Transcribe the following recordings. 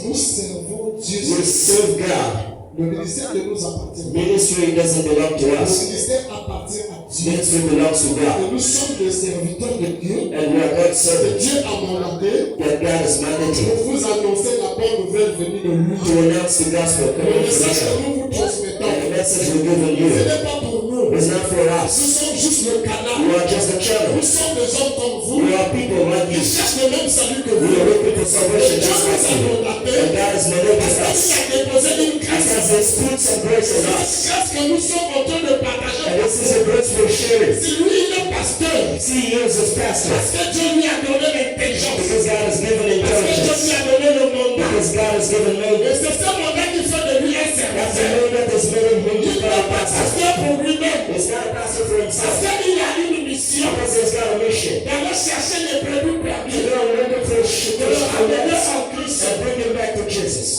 Nous servons Dieu. We serve God. Le ministère ne nous appartient pas. Ministry doesn't belong to Le us. ministère appartient à Dieu. Ministry belongs to God. Et nous sommes des serviteurs de Dieu. And we are God's Et servants. Dieu a mandaté That God has mandated pour vous annoncer la bonne nouvelle venue de lui. to announce the gospel Le coming message from que nous vous God. transmettons, And the message we're giving ce you n'est pas pour nous. is not for Nous us. sommes juste le canal. We are just a Nous channel. sommes des hommes comme vous. We are people like Ils you. cherchent le même salut que We vous. are looking for salvation Dieu just nous like a you. mandaté. And God has mandated Parce us. qu'il a déposé une grâce. Because there's put some grace in us. Grâce que nous sommes en train de partager. And this is a grace we're sharing. Si lui il est pasteur, See you as his pastor. parce que Dieu lui a donné l'intelligence. Because God has given Parce que Dieu lui intelligence. a donné le mandat. Because God has given Et me. c'est ce mandat qui fait de lui un That's the serviteur. name that is made him Il to n'est be a pas pastor. pasteur pour lui-même. It's not a pastor for Parce himself. qu'il a une mission Because he's got a mission. d'aller chercher les brebis To perdues. go looking for De le ramener sheep en Christ. and bring him back to Jesus.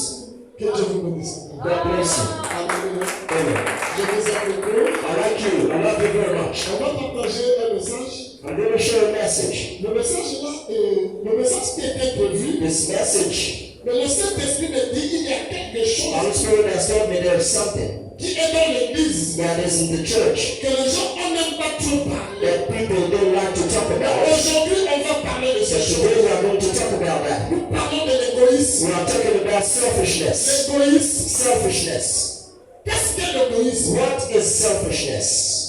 Que Dieu vous bénisse. God bless you. Alléluia. Amen. Je vous aime beaucoup. I like you. I love you very much. On va partager un message. I'm going to share a message. Le message là, le message qui était prévu, This message, mais le Saint-Esprit me dit il y a quelque Holy chose Spirit has told me there's something qui est dans l'église that is in the church que les gens n'aiment pas trop parler. that people don't like to talk about. Aujourd'hui, on va parler de So ces today choses. we are going to talk about that. Nous parlons de l'égoïsme. We are talking about selfishness. L'égoïsme. Selfishness. Qu'est-ce qu'est l'égoïsme? What is selfishness?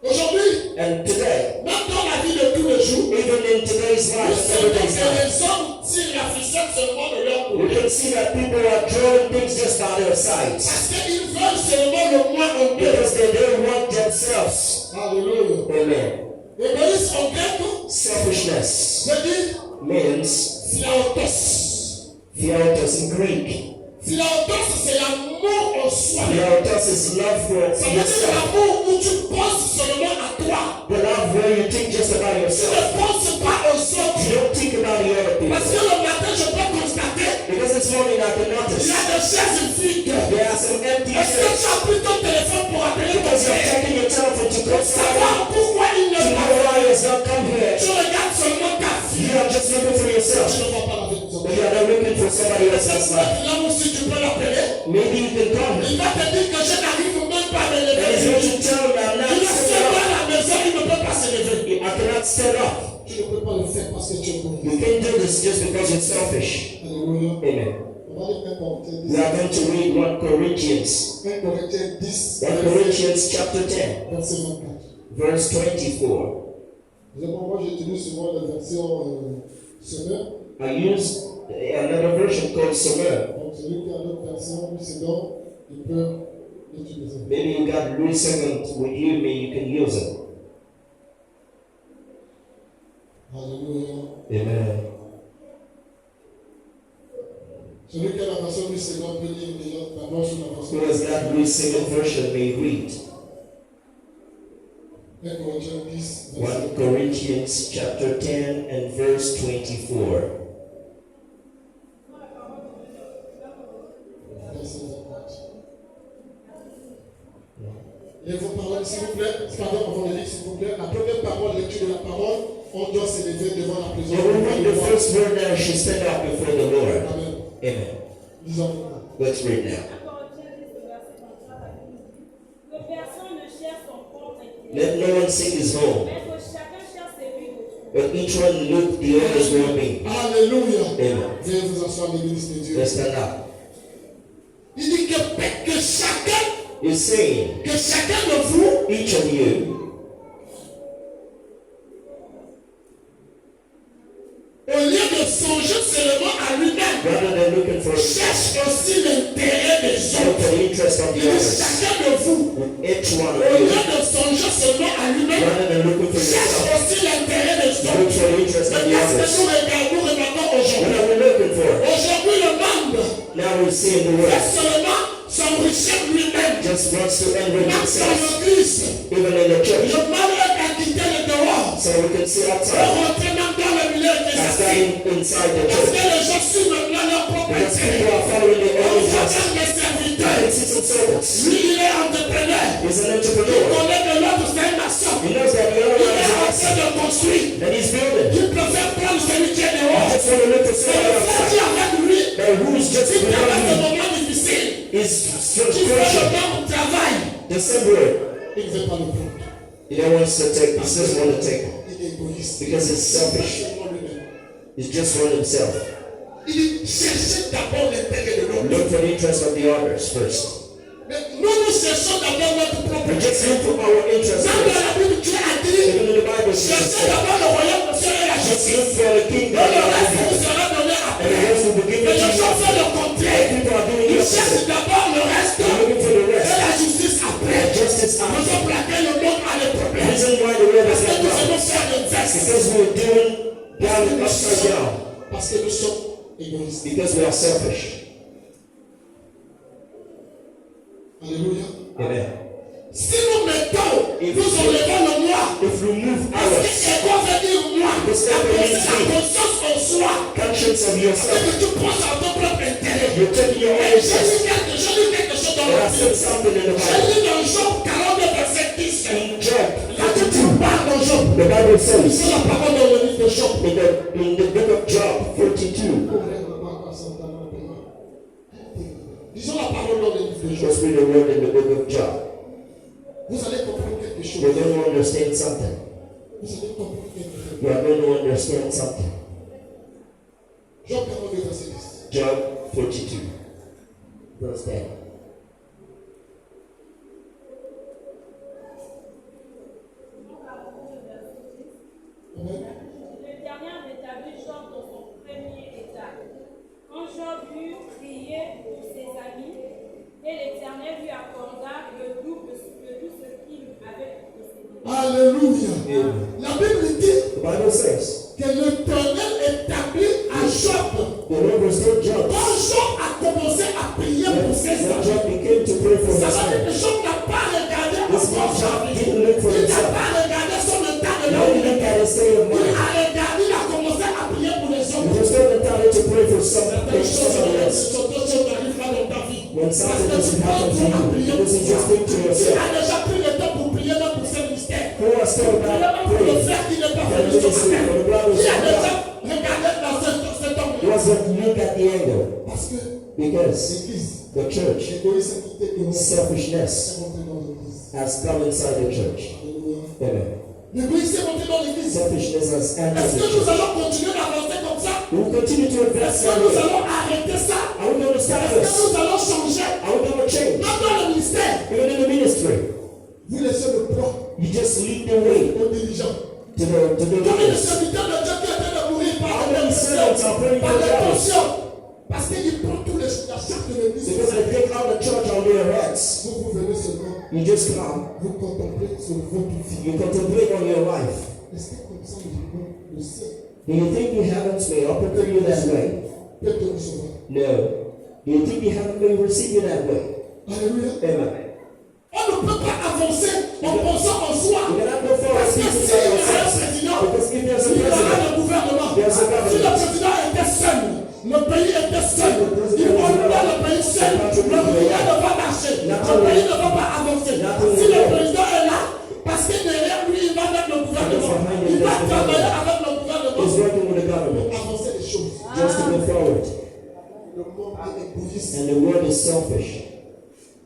Aujourd'hui, And today, même dans la vie de tous les jours, even in today's nous life, savons que everyday's life, les hommes tirent la ficelle seulement de leur we côté. can see that people are drawing things just by their sides. Parce qu'ils veulent seulement le moins en deux. Because they don't want themselves. Alléluia. Amen. L'égoïsme en grec Selfishness veut dire means philaotos. theotos in Greek. Philaotos, c'est l'amour en soi. Theotos is love for Ça veut dire yourself. l'amour où tu penses seulement à toi. The love where you think just about Tu yourself. ne penses pas aux You autres. don't think about the other Parce people. que le matin, je peux constater, Because this morning I can il notice y a des chaises vides. there are some empty Est-ce que chairs. tu as pris ton téléphone pour appeler ton Because you're frère? taking your telephone to call somebody Savoir pourquoi il to ne know parle why he has not come here. Tu regardes seulement ta vie. You are just looking for Tu yourself. ne vois pas la vie de ton But you are not looking for somebody else's life. Là aussi, tu peux l'appeler. Maybe you can call Il him. va te dire que je n'arrive même pas à me And he's lever. going to tell him I'm not Il est seul standing à la maison, il ne peut pas se lever. up. I cannot stand up. Tu ne peux pas le faire parce que tu es bon. You can't do this just because you're selfish. Alléluia. Amen. On va lire 1 Corinthiens 10. We are going to read 1 Corinthians. 1 Corinthiens 10. 1 Corinthians chapter 10, Verset 24. verse 24. Moi, j'utilise souvent la version semaine. I use another version called Somer. Donc, celui qui a d'autres versions, lui, c'est donc, il peut l'utiliser. Maybe you got Louis II with you, maybe you can use it. Alléluia. Amen. Celui qui a la version lui, c'est donc, peut lire déjà d'abord sur la version. Who has got Louis II version may read. 1 Corinthiens 10. 1 Corinthians chapter 10 and verse 24. Verset 24. Et vos paroles, s'il vous plaît, pardon, avant de lire, s'il vous plaît, la première parole, lecture de la parole, on doit s'élever devant la So we read the présence. first word now, she stand up before the Lord. Amen. Amen. Lisons. Let's read now. Que personne ne cherche son propre intérêt, Let no one seek his own, mais que chacun cherche celui d'autrui. but each one look the other's well-being. Alléluia. Amen. Veuillez vous asseoir, l'église de Dieu. Let's stand up. Il dit que chacun, He's saying, que chacun de vous, each of you, au lieu de songer seulement à lui-même, rather than looking for cherche aussi l'intérêt des for autres. the interest of Il the dit others, chacun de vous, each one au of lieu you, de songer seulement à lui-même, rather than looking for cherche yourself, aussi l'intérêt des look autres. for the interest of Mais the qu'est-ce que others. nous regardons What aujourd'hui? are we looking for? Aujourd'hui, le monde Now we're seeing the fait world seulement s'enrichir lui-même. just wants to enrich Même dans itself, l'église, even in the church. le monde est à quitter le dehors. So we can see Pour outside, rentrer même dans le milieu as ecclésiastique. dying inside the Parce que church. les gens suivent maintenant leur propre Because intérêt. people are following their On own voit interest. même les serviteurs. It's his servants. Lui, il est entrepreneur. He's an Il entrepreneur. connaît que l'autre, c'est un maçon. He knows that the other Il one est is a en train mason. de construire. And he's building. Il préfère prendre celui qui est I dehors. just want to look to Mais somebody le frère outside. dit avec lui, But who's just Tu traverses below des moments difficiles. you is Tu fais le frustration. même travail. The same way. Il ne veut pas le prendre. He don't want to take. He doesn't want to take it Il est égoïste. because it's selfish. Seulement lui-même. It's just for himself. Il dit cherchez d'abord l'intérêt de l'autre. Look for the interest of the others first. Mais nous cherchons d'abord notre propre We just intérêt. look for our interest Dans first. la Bible, Dieu a dit Even in the Bible, Jesus cherchez said, d'abord le royaume de Dieu et la just justice. look for the kingdom Et le of reste vous God, sera donné and the après. rest will be given Mais to les gens font you. le contraire. People are doing Ils the cherchent opposite. d'abord le reste They're looking for the et rest. la justice après. Justice Raison after. pour laquelle le monde a des The problèmes. reason why the world Parce is que not nous well aimons faire l'inverse. because we're doing down upside down Parce que nous sommes égoïstes. because we are selfish. Alléluia. Amen. Si nous mettons, nous enlevons le moi. If we move Parce que ours, c'est quoi veut dire moi? La conscience en soi. conscience of C'est yourself, que tu penses à ton propre intérêt. you're taking your own Et interest. j'ai lu quelque chose dans And I le said Bible. something in the J'ai Bible. lu dans Job 42, verset 10. In Job Là, tu 42, parles dans Job. the Bible C'est says, la parole dans le livre de Job. in the book of Job 42, Disons la parole dans le livre de Job. just read the word in the book of Job. Vous allez comprendre quelque chose. You're going to understand something. Vous allez comprendre quelque chose. You are going to understand something. Job 42, verset 10. Job 42, verse 10. Amen. L'Éternel rétablit Job dans son premier état. Quand Job eut prié pour ses amis, et l'Éternel lui accorda le double de tout ce qu'il avait possédé. Alléluia. La Bible dit The Bible says, que l'Éternel établit à Job. the Lord restored Job. Quand Job a commencé à prier When pour ses when amis, Job began to pray for ça his veut dire que friends, Job n'a pas regardé this encore man sa Job vie. didn't look for Il n'a himself. pas regardé son état de Now l'homme. he look at his state of Il mind. a regardé, il a commencé à prier pour les He autres. restored the time to pray for somebody else. Certaines choses n'arrivent pas dans ta vie. When Parce something que tu doesn't prends happen to tout à you, prier you pour doesn't toi. just think to Tu yourself, as déjà pris le temps pour prier même pour ce mystère. who has still Priez not même pour le praying? frère qui n'est pas That venu ce ministry matin. for the brothers Qui a of déjà God. regardé dans cet homme. Was not look at the angle Parce que because l'église, the church, l'égoïsme qui était selfishness est rentré dans l'église. has come inside the church. Alléluia. Amen. L'égoïsme est rentré dans l'église. Selfishness has entered Est-ce the que nous church. allons continuer d'avancer comme ça? We will continue to advance Est-ce que that nous way. allons arrêter ça? Are we going to stop Est-ce que this? nous allons changer? Are we going to change? Même dans le ministère, Even in the ministry, vous laissez le plan you just lead the way aux dirigeants. to the Comme les leaders. serviteurs de Dieu qui étaient de mourir par How many servants are praying par for des the others? tensions. Parce qu'il prend tous les chaque de l'église. Because they take out the church on their heads. Vous venez seulement, You just come, vous contemplez sur votre vie. you contemplate on your life. Est-ce que comme ça, le ciel Do you think the heavens may prepare you that way? peut te recevoir? No. Do you think the heaven may receive you that way? Alléluia. Amen. On ne peut pas avancer en pensant en soi. You cannot go forward Parce que thinking s'il y by a un yourself. président, Because if there's a il y aura president, un gouvernement. there's a Si le government. président était seul, le pays était seul. Il volait le pays seul. Le gouvernement ne va marcher. Le pays ne va pas avancer. Si le président est là, parce que derrière lui, il va mettre le gouvernement. Il va travailler avec le He's gouvernement working with the pour government avancer les choses. just to go forward. Le monde est égoïste. And the world is selfish.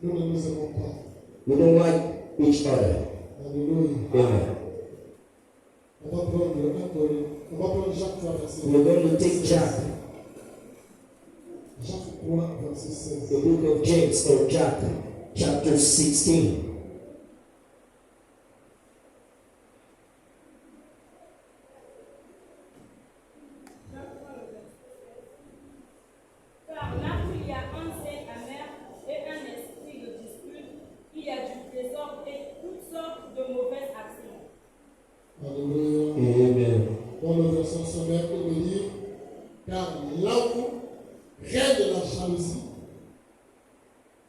Nous ne nous aimons pas. We don't like each other. Alléluia. Amen. On va prendre Jacques 3, verset We're going to take Jack, Jacques 3, verset 16. the book of James or Jack, chapter 16. Car là où il y a un zèle amer et un esprit de dispute, il y a du désordre et toutes sortes de mauvaises actions. Alléluia. Amen. Dans le verset sommaire, il veut dire, car là où règne la jalousie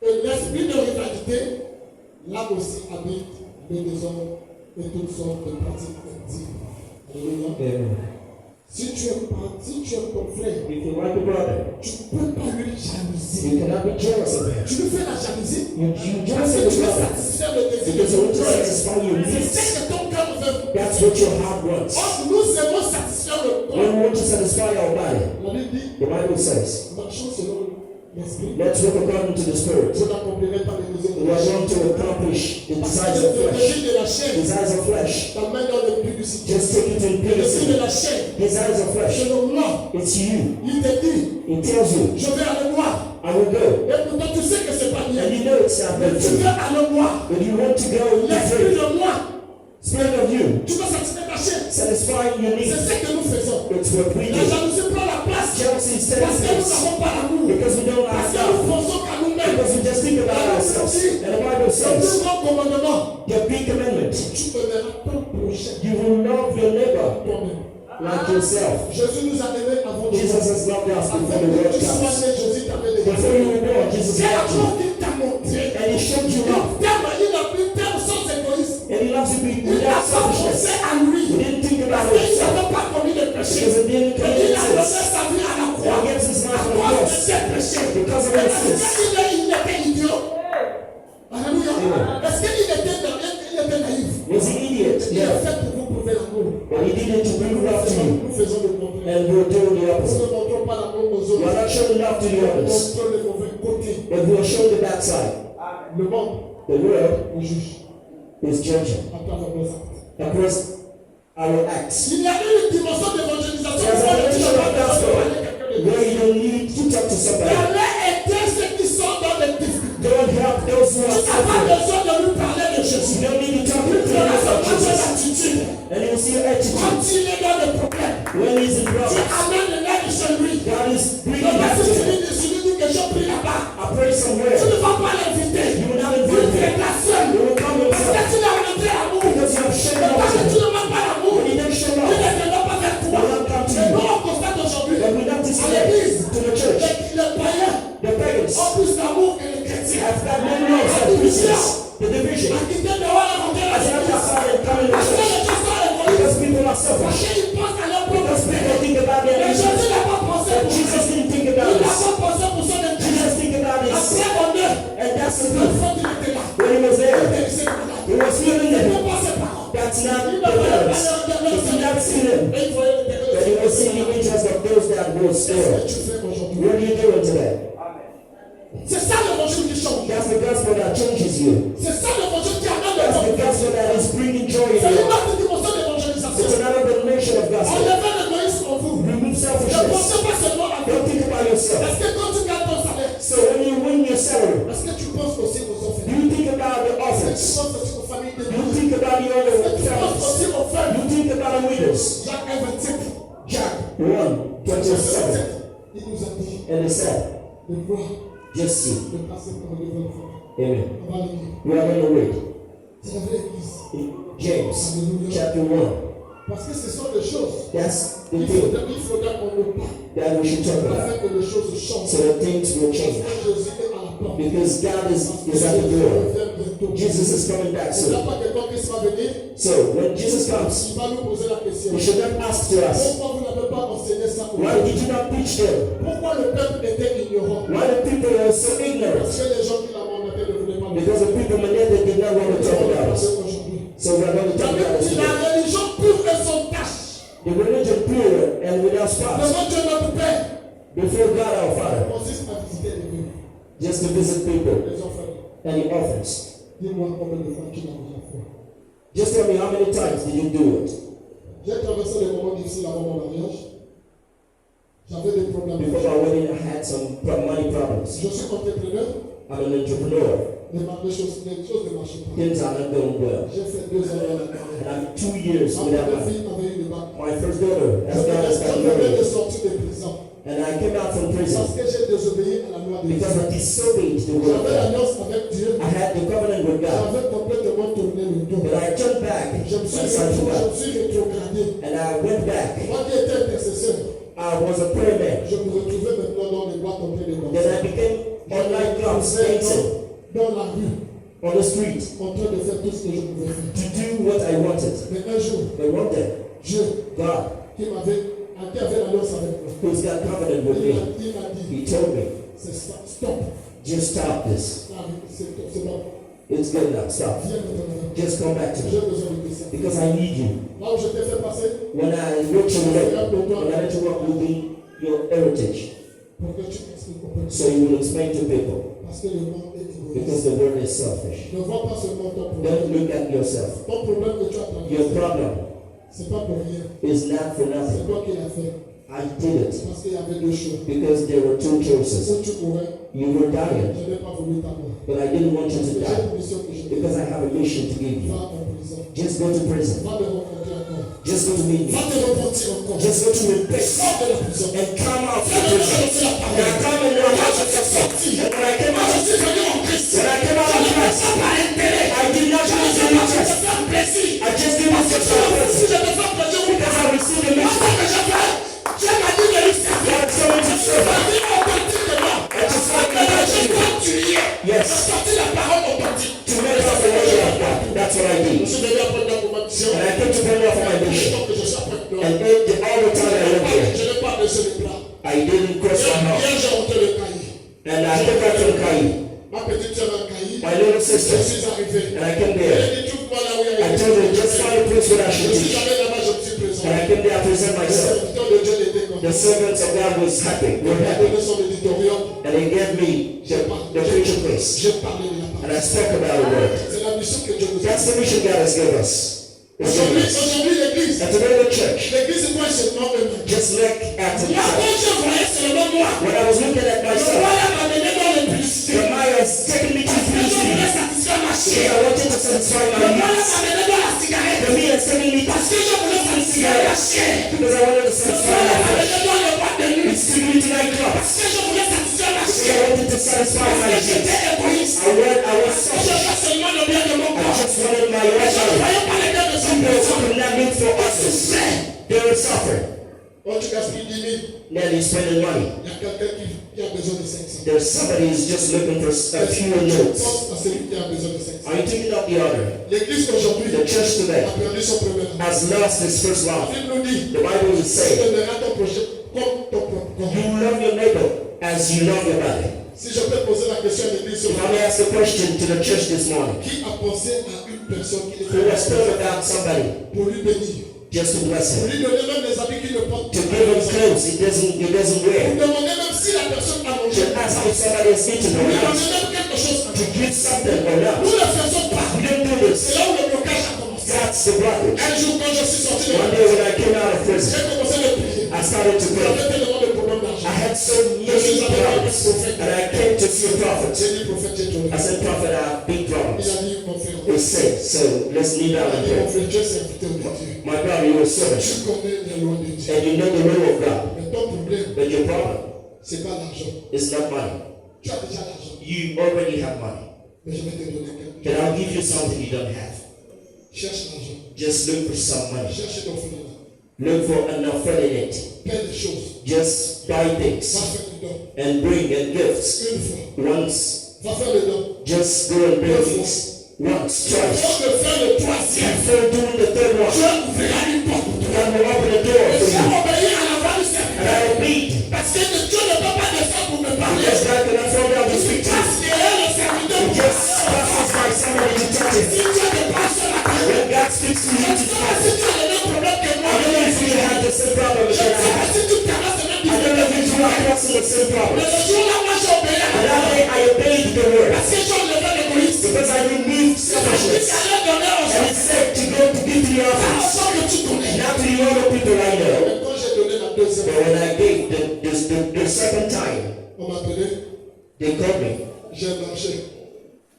et l'esprit de rivalité, là aussi habite le désordre et toutes sortes de pratiques actives. Alléluia. Amen. Si tu aimes ton frère, If you like a brother, tu ne peux pas lui jalouser. you cannot be jealous of him. Tu lui fais la jalousie You parce jealous que of tu the veux brother satisfaire le désir because de you ton want to frère. satisfy your C'est needs. ce que ton cœur veut. That's what your heart wants. Or, nous aimons satisfaire le When corps. we want to satisfy our body, La Bible dit, the Bible says, marchons selon l'esprit, Let's walk according to the Spirit. vous n'accomplirez pas les besoins de We la are chair. going to accomplish the Parce desires que of le flesh. désir de la chair Desires of flesh. t'amène dans le publicité. Just take it to Le désir de impurity. la chair, Desires of c'est flesh. le nom. It's you. Il te dit, It tells you, je vais aller voir. I will go. Et pourtant tu sais que c'est pas bien. And you know it's not Mais good tu for veux you. aller voir. But you want to go in L'esprit faith. de moi, Spirit of you. tu veux satisfaire ta chair. Satisfying your C'est needs. ce que nous faisons. It's what we La do. jalousie prend la place. Jealousy is Parce que nous steadfast. n'avons pas l'amour. Because we don't Parce have que nous love. pensons qu'à nous-mêmes. Because we just think about ourselves. And the Bible Le plus says, grand commandement, the big commandment, tu aimeras ton prochain you will love your neighbor toi-même. like yourself. Jésus nous a aimés avant de Jesus has loved us Avant before the que world tu sois comes. né, Jésus t'avait déjà Before you were born, Jesus C'est loved you. l'amour qu'il t'a montré. And he showed you love. Il t'aime sans égoïsme. And he loves you Il n'a without pas pensé selfishness. à lui. He didn't think Parce about qu'il himself. n'avait pas commis de péché. Because he didn't Et commit il a donné sins. sa vie à la And croix. he gives his À life on the cause de cross. ses péchés. Because of Et his est-ce sins. qu'il était idiot? Alléluia. Amen. Est-ce qu'il était naïf? Was he idiot? Il est Yeah. fait pour vous prouver l'amour. But he did it to bring love to you. Nous faisons le contraire. And we're doing the Nous opposite. ne montrons pas l'amour aux We are autres. not showing love to the Nous others. montrons le mauvais côté. But we are showing the bad side. Le monde The world nous juge is judging à travers nos actes. across our acts. Il y a une dimension d'évangélisation There's a dimension of gospel where you don't need to talk to somebody. Allez aider ceux qui sont dans les difficultés. Don't help those who Tu are n'as pas suffering. besoin de lui parler de Jésus. You don't need to talk to Tu him verras about seulement son Jesus. attitude. And you will see your attitude. Quand il est dans le problème, When he's in tu trouble, amènes l'aide chez lui. God is Ne bringing pas back se to him. finir de celui dit que je prie là-bas. I pray Tu somewhere. ne vas pas l'inviter. You will not Il invite te him. la seule. You will come Parce que yourself. tu l'as montré l'amour. Because you have shown Mais parce que love tu to him. ne manques pas l'amour. When he didn't show Il love, ne viendra pas vers toi. will not come to Et nous, you. on constate aujourd'hui, But we notice à today l'église, to the church, les païens the pagans ont plus d'amour que les chrétiens. have got more love than Christians. The division. À quitter dehors et rentrer à As not l'église. outside and come in the Parce que church. les gens sont égoïstes. Because people are Parce selfish. qu'ils pensent à leur propre Because people intérêt. think about their Mais needs. Jésus n'a pas pensé But pour Jesus lui. didn't think Il about n'a this. pas pensé pour son intérêt. Jesus think about this. Après on est, And that's the le truth. fois qu'il était là, When he was il there, était ici malade. he was feeling Il it. ne pas ses parents. That's not Il the ne voyait pas words. leur If you not seen him, Et il voyait les but he was seeing the interest of those that was Qu'est-ce there. que tu fais aujourd'hui? What are you doing today? C'est ça l'évangile qui change. That's the gospel that changes you. C'est ça l'évangile qui amène le That's the monde. gospel that is bringing joy in C'est you. une autre dimension It's d'évangélisation. another dimension of gospel. Enlevez l'égoïsme en vous. Remove Ne selfishness. pensez pas seulement à vous. Don't think about yourself. Est-ce que quand tu gagnes ton salaire, So when you win your salary, est-ce que tu penses aussi aux do orphelins? you think about the Est-ce que tu orphans? penses aussi aux familles Do you démunies? think about the Est-ce other que tu penses families? aussi aux femmes? Do you think about the widows? Jacques 1,27. Jack 1:27. Il nous a dit And they said, de voir, just see. de passer par le devant de famille. Amen. On va le lire. We are going to read C'est la vraie église. in James chapter 1. Parce que ce sont des choses. That's the Il thing faudra qu'on ne parle. that we should talk about. Afin que les choses changent. So that things will Parce change. que Jésus est à la porte. Because God Parce is que at the Jésus door. revient bientôt. Jesus is coming back Il n'y a soon. pas que quand Christ va venir, So when Jesus comes, il va nous poser la question. we should not ask to us, Pourquoi vous n'avez pas enseigné ça aux why gens? did you not preach them? Pourquoi le peuple était ignorant? Why the people are so Parce ignorant? que les gens qui l'ont mandaté ne voulaient pas le Because the people Menendez did not want to talk about us. aujourd'hui. So we're going to talk about it La today. religion pure et son tâche. The religion pure and without spots Devant Dieu notre Père before God our Father, consiste à visiter les vieux, just to visit people les enfants. and the orphans. Dis-moi combien de fois tu l'as déjà fait. Just tell me how many times did you do it? J'ai traversé des moments difficiles avant mon mariage. J'avais des problèmes. Before my wedding, I had some money problems. Je suis entrepreneur, I'm an entrepreneur. mais les choses ne marchaient pas. Things are not going well. J'ai fait 2 ans dans la carrière. And I'm 2 years Ma without première money. fille avait eu le bac. My first daughter Je has got venais de married. sortir de prison. And I came out from prison Parce que j'ai désobéi à la loi de Dieu. because I disobeyed the word of J'avais God. l'alliance avec Dieu. I had the covenant with God. J'avais complètement tourné le dos. But I turned back Je me my son to God. suis rétrogradé. And I went back. Moi qui étais intercesseur, I was a prayer man. je me retrouvais maintenant dans les boîtes en train de Then danser. I became online clubs dancing Dans la rue, on the street en train de faire tout ce que je pouvais faire. to do what I wanted. Mais un jour, But one day, Dieu, God, qui avait l'alliance avec moi, who's got covenant with me, il m'a dit, He told me, c'est stop. just stop this. C'est bon. It's good now. Stop. Viens maintenant. Just come back to J'ai me besoin de ça. because I need you. Là où je t'ai fait passer, When I wrote you away, when I let you walk with me, your heritage. Pour que tu expliques aux personnes. So you will explain to people. Parce que le monde est Because égoïste. the world is selfish. Ne vois pas seulement ton Don't problème. look at yourself. Ton problème que tu as Your traversé, problem c'est pas pour rien. is not for C'est nothing. toi qui l'as fait. I did it Parce qu'il y avait deux choix. because there were two choices. Si tu pourrais, You were dying, je n'ai pas voulu ta mort. but I didn't want you to J'ai die une mission que je te because I have a mission to give you. Va en prison. Just go to prison. Va te rencontrer encore. Just go to meet me. Va te repentir encore. Just go to repent Sors de la prison. and come out Va from te prison. prononcer la And I parole. come and know how to Quand je suis sorti, And when I came quand out, je suis venu en Christ, when I came out of Christ, par intérêt, I did not je ne use sais any pas si interest. je fais un plaisir. I just did Parce it que for si purpose. je te fais plaisir, oui, Because I received the parce mission. que je fais, Dieu m'a dit de lui servir. God told me to Je serve. suis authentique de moi. I just like Mais that. je dois tuer. Yes. Je sortis la parole authentique. To make up the word of God. That's what I Je did. suis venu apprendre pour ma mission. And I came to bring off my Et mission. donc que je sois prêt. And all the time I went here, Je n'ai pas baissé les bras. I didn't cross my mouth. Hier, j'ai monté le cahier. And I came back from Kai. Ma petite sœur a cahier. My little Je sister. suis arrivé. And I came Elle there. a dit, trouve-moi là où il y a I told her, just find a place where I Je should suis teach. allé là-bas, je me suis présent. And I came there, I present Le myself. serviteur de Dieu était The content. servants of God was happy. Il Were m'a happy. donné son éditorial. And they gave me the preacher place. J'ai parlé de la And parole. I spoke about the word. C'est la mission que Dieu nous a That's the mission God has given us. It's given Aujourd'hui, us. aujourd'hui, l'église. And today the church, L'église, moi, c'est non eux-mêmes. just look at the Moi, quand church. je voyais seulement moi, When I was looking at le myself, roi m'a mené dans le publicité. Jeremiah has taken me to Je voulais publicity. satisfaire ma Because chair. I wanted to satisfy Le my roi needs. m'a mené dans la cigarette. The me has taken me Parce que je voulais satisfaire ma chair. because I wanted to Le satisfy roi my m'a flesh. mené dans le boîte de nuit. It's taking me to nightclubs. Parce que je voulais satisfaire ma Because I chair. wanted to satisfy Parce my que needs. j'étais égoïste. I was Je selfish. fais seulement le bien de mon I corps. just wanted my Et je ne own voyais pas les biens de son People personne. could not look for others. They were suffering. Oh, tu gaspilles 10 000. Then he's spending money. Il y a quelqu'un qui a besoin de 500. There's somebody who's just looking for a few Je notes. pense à celui qui a besoin de 500. Are you taking up the order? L'église d'aujourd'hui The church today a perdu son premier amour. has lost its first La love. Bible nous dit, The Bible will tu say, aimeras ton prochain comme ton propre corps. you love your neighbor as you love your body. Si je peux poser la question à l'église, If I may ask a question to the church this morning, qui a pensé à une personne qui who has thought about somebody pour lui bénir, just to bless pour him, lui donner même les habits qu'il ne porte to pas, give him clothes he doesn't pour wear, demander même si la personne a mangé, to ask if somebody has eaten pour or lui not, donner même quelque chose à to manger. give something or not. Nous ne faisons pas. We don't do C'est this. là où le blocage a commencé. That's the blockage. Un jour, quand je suis sorti de One la day when I came out of j'ai prison, commencé à prier. I started to pray. J'avais tellement de problèmes I d'argent. had so many problems, and I came to see a prophet. J'ai dit, prophète, j'ai tourné. I said, prophet, I have big Il problems. a dit, mon frère, He said, so let's kneel il down a and dit, mon pray. frère, Dieu s'est invité au Dieu. My brother, you are servant, Tu connais les lois de Dieu. and you know the will of God, Mais ton problème, but your problem c'est pas l'argent. is not money. Tu as déjà l'argent. You already have money, Mais je vais te donner quelque and I'll give you something you don't have. chose. Cherche l'argent. Just look for some money. Cherche ton frère. Look for an affiliate. Paie des choses. Just buy Va things faire le don. and bring and gifts. Une fois. Once, Va faire le don. just go and bring things. Once, twice. Avant de faire le troisième, Before doing the third one, Dieu ouvrira une porte pour toi. God will open the door Et for tu you. vas obéir à la voix du And serviteur. I obeyed. Parce que Dieu ne peut pas descendre pour me parler. Because God cannot fall down to speak to you. Passe derrière le serviteur He pour just parler. passes by somebody to touch Si him. Dieu te parle sur la parole, When God speaks to je you, ne sais pas si tu as le même problème que moi. I don't know if you have the same problem Je as ne I sais pas have. si tu traverses le même I don't know if you two are crossing the same Mais problem. le jour-là, moi, j'ai obéi à But la that parole. day I obeyed the word. Parce que j'ai enlevé l'égoïsme. Because I removed Il selfishness. allait donner aux And gens. it said to go to give to the Pas aux others. gens que tu connais. Not to the other people I know. Mais quand j'ai donné la deuxième But fois, when I gave the second time, on m'a appelé, they called me. j'ai marché.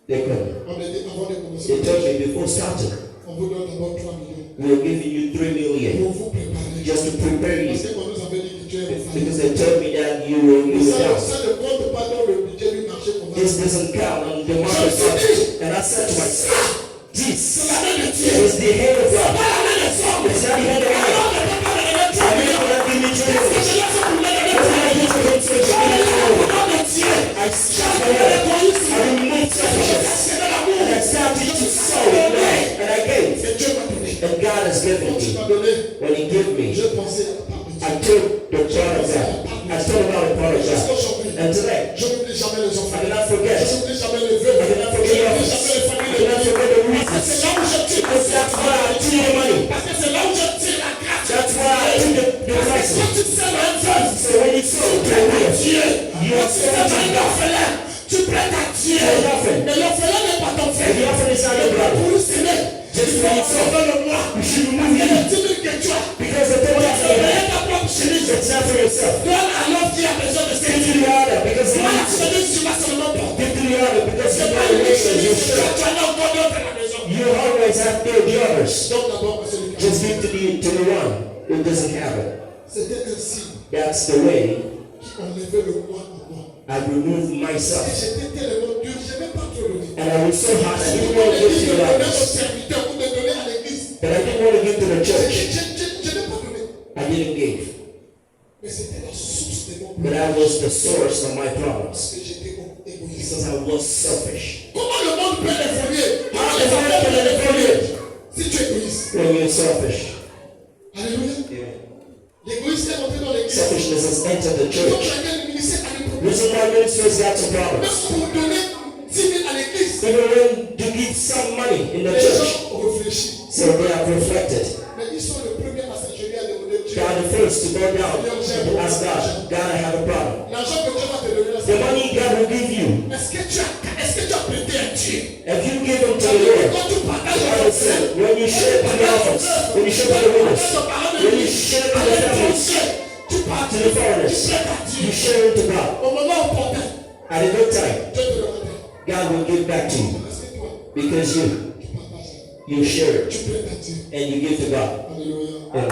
They called me. On m'a dit, avant de commencer, They told me before starting, on vous donne d'abord 3 millions we're giving you 3 million pour vous préparer. just to prepare Parce you. qu'on nous avait dit que Dieu est au Because they told me that you were down. Ça ne compte pas dans le budget du marché qu'on va This doesn't count on the market value. And I said to myself, this C'est la main de Dieu. is the hand of God. Pas la main des hommes. It's not the hand of Alors, God. ne peut pas me donner 3 I mean, millions. when I give you 3 Qu'est-ce que million, je laisse pour me donner 3 what did I millions? do to him to give Au me 3 million? nom de Dieu. I shut my head. I removed selfishness. C'est de l'amour. And I started to sow it now. And I gave. Et Dieu m'a donné. And God has given Quand tu me. m'as donné, When He gave me, je pensais à la part de Dieu. I took the part of God. I thought about the part of God. Jusqu'aujourd'hui, And today, je n'oublie jamais les I enfants. cannot forget. Je n'oublie jamais les vœux. I cannot Je forget n'oublie others. jamais les I familles de cannot Dieu. forget the Parce que reasons. c'est là où je tire Because that's why I took the money. Parce que c'est là où je tire la grâce. That's why I took the Parce que blessing. quand tu sers un vœu, So when you sow, tu I will. Dieu. un orphelin, tu prêtes à Dieu. Mais l'orphelin n'est pas ton frère. Pour lui s'aimer, tu dois sauver le moi. Parce que le type que tu as, c'est ta propre chérie. Donne à l'homme qui a besoin de servir. Donne à celui qui va seulement porter. C'est pas une chérie, tu en as encore d'autres à la maison. You always have to the others. Donc d'abord, celui qui a Just give to the one who doesn't have it. c'était un signe That's the way qui enlevait le moi en moi. I removed Et myself. j'étais tellement dur, je n'aimais pas trop le dire. And I was so hot, I Je didn't voulais want to give dire to de the donner aux others. serviteurs ou de donner à l'église. But I didn't want to give to the church. Je n'ai pas donné. I didn't give. Mais c'était la source de mon But problème. I was the source of my Parce problems. que j'étais égoïste. Because I was selfish. Comment le monde peut évoluer? Comment the les world affaires can peuvent évoluer? evolve? Si tu es égoïste. When you're selfish. Alléluia. L'égoïsme est entré dans l'église. Selfishness has entered the Donc church. le ministère a des problèmes. Reason why ministers got some Même problems. pour donner 10 000 à l'église, Even when to give some money in the les church. gens ont réfléchi. So they have reflected. Mais ils sont les premiers à s'ingénier à demander Dieu. God the first to go down and ask God, God, I have a problem. L'argent que Dieu va te donner, The money God will give you, est-ce que tu as prêté à Dieu? if you give them to the Lord, Quand tu the partages Bible said, when you share to the orphans, when you share to the widows, when you share to the families, tu parles to the foreigners, tu prêtes à Dieu. you share it to God. Au moment opportun, At a good time, Dieu te le rendra. God will give back to you Parce que toi, because you share tu it prêtes à Dieu. and you give to God. Alléluia. Amen.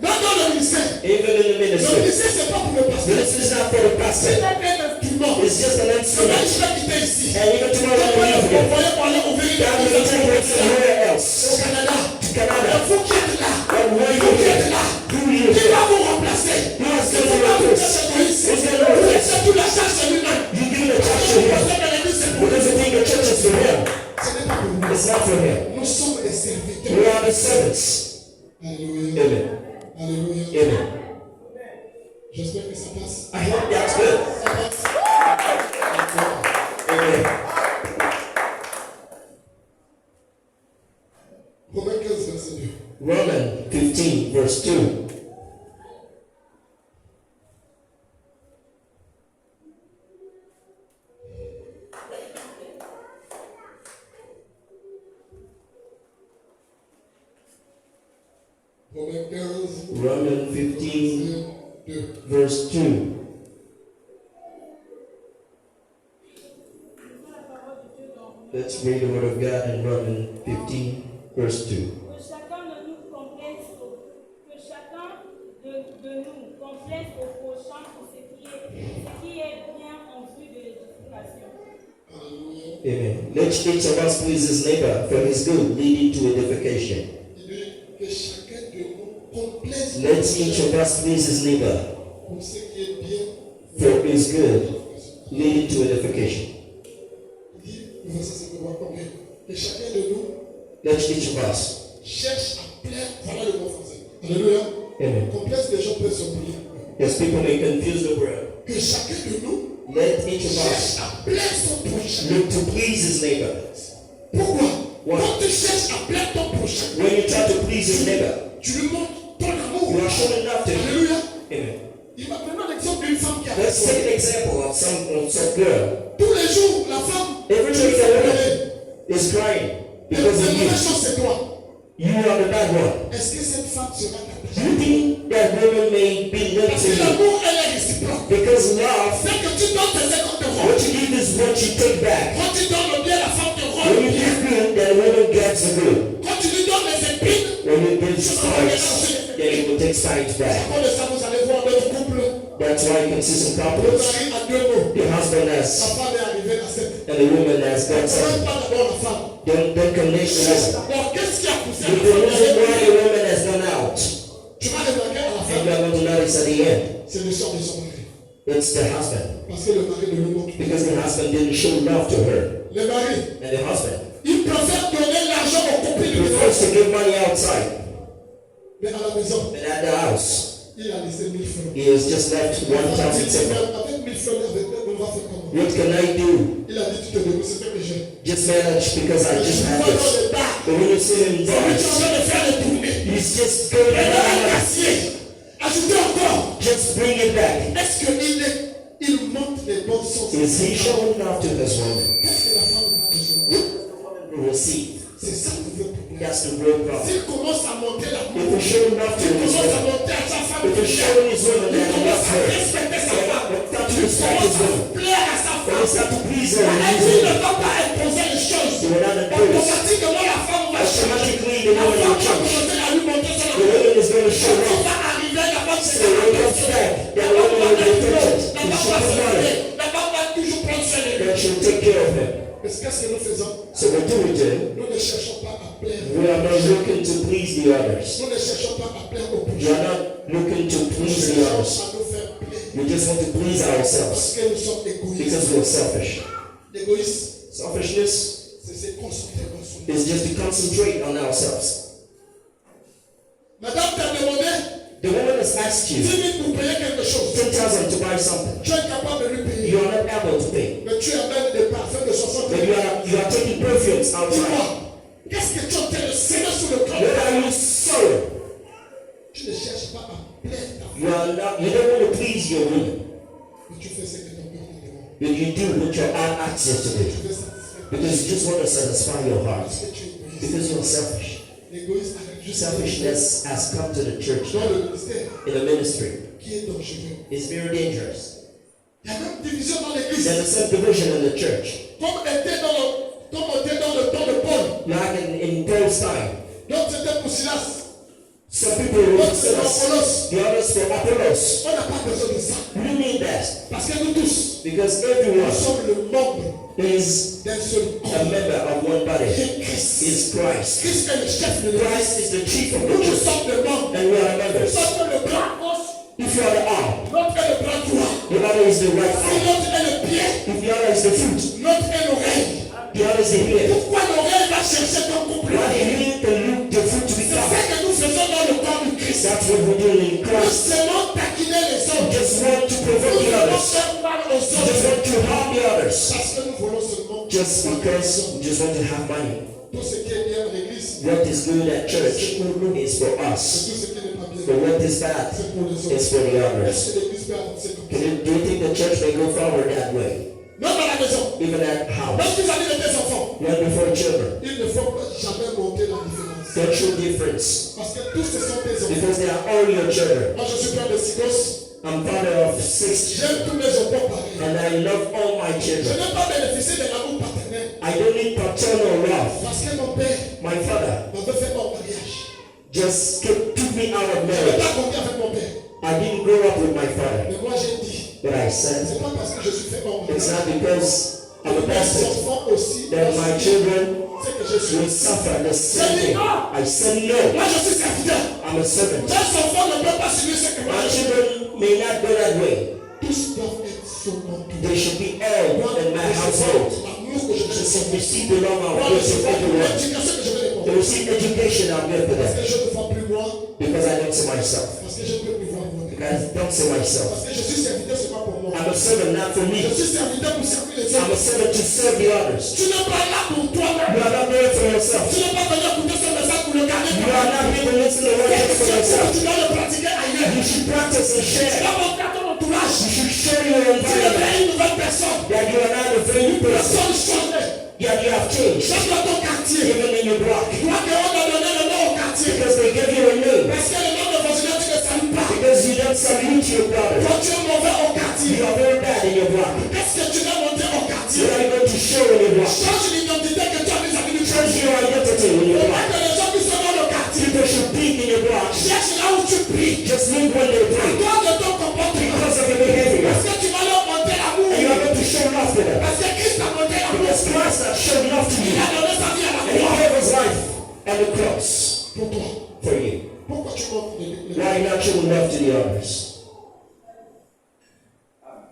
Même dans le ministère, Even in the le ministry, ministère c'est pas pour le pasteur. this is not for the C'est pastor. un instrument. It's just an Demain, instrument. je vais quitter ici. And even tomorrow Vous when you leave here, voyez pour aller ouvrir une God will église take you somewhere au else. Canada. To Canada. Vous qui êtes là, And where you vous qui êtes live, là, who you qui live, va vous remplacer? who is C'est going pour to pas vous replace? faire égoïste. Who's going to Vous replace? laissez toute la charge sur lui-même. You give the church to Vous him. pensez que l'église c'est pour Because lui. the thing the church is for him. Ce n'est pas pour nous. It's not for him. Nous sommes les We serviteurs. are the servants. Alléluia. Amen. Alléluia. Amen. J'espère que ça passe. I hope that's good. Ça passe. Amen. Romains 15, verset 2. Romans 15, verse 2. Romains 15, Romans 15, verset 2. verse 2. La parole de Dieu dans Romains. Let's read the word of God in Romans 15, verse 2. Que chacun de nous complaise nous complaise au prochain pour ce qui est bien en vue de l'édification. Alléluia. Amen. Let each of us please his neighbor for his good, leading to edification. Il dit que chacun de nous complaise Let each of us please his neighbor pour ce qui est bien. for his good, leading to edification. Il dit, le verset 53, combien? Que chacun de nous Let each of us. cherche à plaire. Voilà le bon français. Alléluia. Amen. Complexe, les gens peuvent s'oublier. Yes, people may confuse the word. Que chacun de nous Let each of cherche us à plaire son prochain. look to please his neighbor. Pourquoi? Why? Quand tu cherches à plaire ton prochain, When you try to please his neighbor, tu lui montres ton you amour. are showing love to him. Alléluia. Amen. Il m'a pris l'exemple d'une femme qui a Let's take an example of some girl. tous les jours, la femme Every day the woman is crying la because of mauvaise you. chose, c'est toi. You are the bad one. Est-ce que cette femme sera Do attachée? you think that woman may be linked Parce to que you? l'amour, elle est réciproque. Because love, C'est que tu donnes tes 50 euros. what you give is what you take back. Quand tu donnes le bien, la femme te rend When le you bien. give good, then the woman gets the good. Quand tu lui donnes les épines, When you give sides, then it will take sides back. après de ça, vous allez voir notre couple. That's why you can see some Le couples. mari a deux mots. The husband Sa has, femme est arrivée à 7. and the woman has got Ne something. pas d'abord la femme. Don't condemn the woman. D'abord, qu'est-ce qui a poussé The la reason why femme? the woman has gone out, Tu vas remarquer à la and fin, you are going to notice at the end, c'est le sort de son mari. it's the husband. Parce que le mari ne lui montre pas. Because the husband didn't show love to her. Le mari, And the husband il préfère donner l'argent aux copines de prefers to maison. give money outside. Mais à la maison, And at the house, il a laissé 1000 francs. he has just left 1,000 seconds. Avec 1000 francs, avec eux, on va faire comment? What can I do? Il a dit, tu te débrouilles, c'est ce que j'ai. Just manage because I just Tu have vois dans this. le bar, But when you see him c'est lui qui est en dance, train de faire les tournées. he's just going Et là, around. assied. Ajoutez encore. Just bring it back. Est-ce qu'il montre montre des bons sens. is he showing love to this woman? Qu'est-ce que la femme va recevoir? Will receive. C'est ça le vrai problème. That's the real problem. S'il commence à monter la If we show love to s'il his commence à woman, monter à sa femme, if we show his woman il that he commence loves à her, respecter sa femme. but not to Il respect his commence à woman, plaire à sa but femme. it's not to please her and Elle his dit, ne woman. va pas imposer les choses. You will not impose. Automatiquement, la femme va changer. Automatically, the La woman femme will va change. commencer à lui montrer son The woman is going to show Quand il love. va arriver, la femme So when he comes back, that woman will be attention. La And femme she'll va put se money. lever. La femme va toujours prendre soin de lui. Then she'll take care of him. Mais qu'est-ce que nous faisons? So what do we do? Nous ne cherchons pas à plaire. We are not looking to please the others. Nous ne cherchons pas à plaire aux We pécheurs. are not looking to Nous please the cherchons others. à nous faire plaire. We just want to please Parce ourselves que nous sommes égoïstes. because we're selfish. L'égoïsme, Selfishness c'est se concentrer dans soi. is just to concentrate on ourselves. Madame t'a demandé The woman has asked 10 you 000 pour payer quelque chose. 10,000 to buy something. Tu es capable de lui payer. You are not able to pay. Mais tu amènes des parfums de 60 But 000. you are taking perfumes outside. Dis-moi, qu'est-ce que tu es en train de serrer sous le corps? What are you sowing? Tu ne cherches pas à plaire ta femme. You don't want to please your woman. Mais tu fais ce que ton père te demande. But you do what your aunt asks you to Tu do. veux satisfaire. Because you just want to satisfy your heart. Parce que tu es égoïste. Because you're selfish. L'égoïsme arrive juste Selfishness has come to the church dans now, le ministère in the ministry. qui est dangereux. It's very dangerous. Il y a même division dans l'église. There's a subdivision in the church. Comme on était dans le temps de Paul. Like in Paul's time. Donc c'était pour Silas. Some people were D'autres c'est pour Silas, Apollos. the others for Apollos. On n'a pas besoin de ça. We don't need that. Parce que nous tous, Because nous everyone sommes le membre is d'un seul a corps. member of one body. C'est Christ. Is Christ. Christ est le chef de l'église. Christ is the chief of the Nous church. sommes le membre. And we are Nous members. sommes le bras gauche. If you are the arm, L'autre est le bras droit. the other is the right Si arm. l'autre est le pied, If the other is the foot, l'autre est l'oreille. the other is the ear. Pourquoi l'oreille va chercher ton couple? Why the ear can look the foot to be C'est ça covered? que nous faisons dans le corps du Christ. That's what we do in Nous Christ. seulement taquiner les We autres. just want to provoke Nous the voulons others. faire mal aux We just autres. want to harm the others. Parce que nous voulons seulement Just because we just want to have money. tout ce qui est bien à l'église, What is good at church is for et us. tout ce qui n'est pas But bien, what is bad c'est pour les is autres. for the others. Est-ce que l'église peut avancer comme ça? Do you think the church may go forward that way? Même à la maison, Even at house. lorsqu'ils avaient des enfants, Right before children. il ne faut jamais monter la différence. Don't show difference. Parce que tous ce sont tes enfants. Because they are all your children. Moi, je suis père de 6 gosses. I'm father of 6 J'aime tous mes enfants pareils. and I love all my Je children. n'ai pas bénéficié de l'amour paternel. I don't need paternal love. Parce que mon père My father m'avait fait mon mariage. just took me out of Je n'ai marriage. pas grandi avec mon père. I didn't grow up with my father. Mais moi, j'ai dit, But I said, c'est pas parce que je suis fait mon it's mariage. not because I'm a Mes bastard enfants aussi, that my children c'est que je suis. will suffer the same thing. I said no. Moi, je suis serviteur. I'm a servant. Mes enfants ne peuvent pas subir ce que moi My je suis. children may not go that way. Tous doivent être surmontés. They should be all in my household. L'amour que je They vais should recevoir. receive the love Moi, of je suis pas everyone. l'éducation que je vais les They receive education I'll give to Parce them. que je ne vois plus moi. Because I don't see myself. Parce que je ne peux plus voir moi. Because I don't see myself. Parce que je suis serviteur, c'est pas pour moi. I'm a servant, not for Je me. suis serviteur pour servir les I'm a autres. servant to serve the others. Tu n'es pas là pour You toi-même. are not there for yourself. Tu n'es pas venu écouter ce message pour le garder. You are not here to listen to what you for yourself. Tu dois le pratiquer ailleurs. You should practice and Tu share. dois montrer à ton entourage. You should share your Tu es environment. une nouvelle personne. That you are not a very person. Personne changée. That you have changed. Change dans ton quartier. Even in your block. Toi qu'on a donné le nom au quartier. Because they give you a name. Parce que le nom de Vosina, tu ne salues pas. Because you don't salute your brother. Toi, tu es mauvais au quartier. You are very bad in your block. Qu'est-ce que tu vas montrer au quartier? What are you going to show in your block? Change l'identité que tu as vis-à-vis du Change quartier. your identity in your block. Que les gens qui sont dans le quartier People should peek in your block. cherche là où tu pries. Just look when they pray. Toi de ton comportement. Because of your behavior. Parce que tu vas leur montrer l'amour. And you are going to show love to them. Parce que Christ a montré l'amour. Because Christ has shown love to Il you. a donné sa vie à la And he croix. gave his life at the cross Pour toi. for you. Pourquoi tu montres les Why not showing love to the others?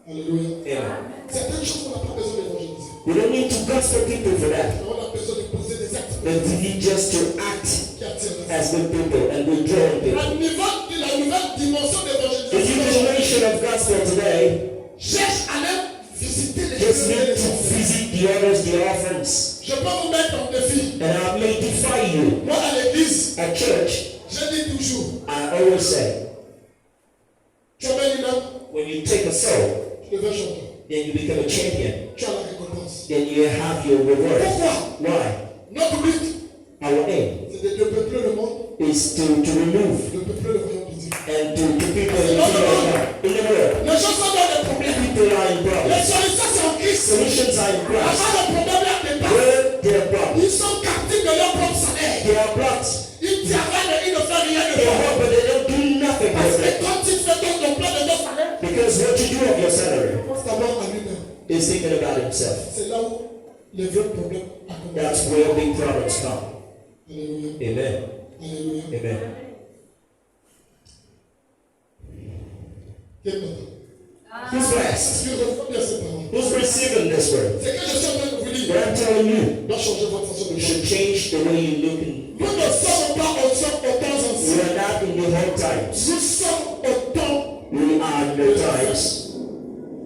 Alléluia. Amen. Certaines choses, on n'a pas besoin d'évangéliser. We don't need to gospel people for that. Mais on a besoin de poser des actes But we need just to act qui attirent les as good people and good drawing people. La nouvelle dimension The new d'évangélisation generation of gospel today cherche à aller visiter les just chemins need des to enfants. visit the others, the orphans. Je peux vous mettre en défi. And I may defy you. Moi, à l'église, At church, je dis toujours, I always say, tu amènes une âme, when you take a soul, tu devais chanter. then you become a champion. Tu as la récompense. Then you have your reward. Pourquoi? Why? Notre but, Our aim c'est de peupler le monde, is to remove de peupler le royaume de Dieu. and to people in the world. Les gens sont dans des problèmes. People are in Les problems. solutions sont en Christ. Solutions are in Christ. Avant le problème, là, n'est pas. Where they are blocked. Ils sont captifs de leur propre salaire. They are blocked. Ils travaillent, mais ils ne font rien de They bon. work, but they don't do nothing Parce with que it. quand tu fais ton plan de ton salaire, Because what you do of your salary pense d'abord à lui-même. is thinking about himself. C'est là où les vrais problèmes ont commencé. That's where big problems come. Alléluia. Amen. Alléluia. Amen. Quel matin? Who's blessed? Est-ce que je reçois bien ces paroles? Who's receiving this word? C'est que je suis en train de vous dire. What I'm telling you, Doit changer votre façon de you voir. should change the way you look in. Nous ne sommes pas au temps We anciens. are not in the old times. Nous sommes au temps. We are in the times.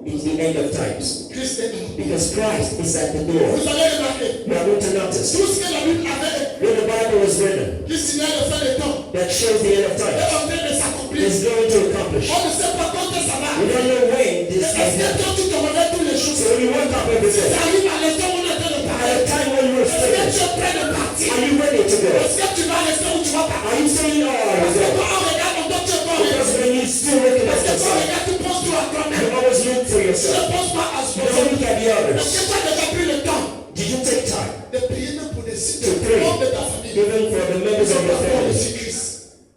It's the end of times. Christ est là. Because Christ is at the door. Vous allez remarquer. We are going to notice Tout ce que la Bible avait, when the Bible was written qui signale la fin des temps, that shows the end of est times en train de s'accomplir. is going to accomplish. On ne sait pas quand ça va. We don't know when this Est-ce is que happening. quand tu te réveilles tous les jours, So when you wake up every ça day, arrive à l'instant où on est en train de at parler, a time when you're est-ce que tu sleeping, es prêt de partir? are you ready to go? Est-ce que tu vas à l'instant où tu vas partir? Are you saying, oh, I Parce que will go? quand on regarde, on doit te voir. Because when you still looking Parce at que quand on yourself, regarde, tu penses tout à you toi-même. always look for Tu ne yourself. penses pas à ce You don't look at the Est-ce others. que tu as déjà pris le temps Did you take time de prier même pour des sites to pray, membres de ta famille? even for the members of your family? Jésus Christ.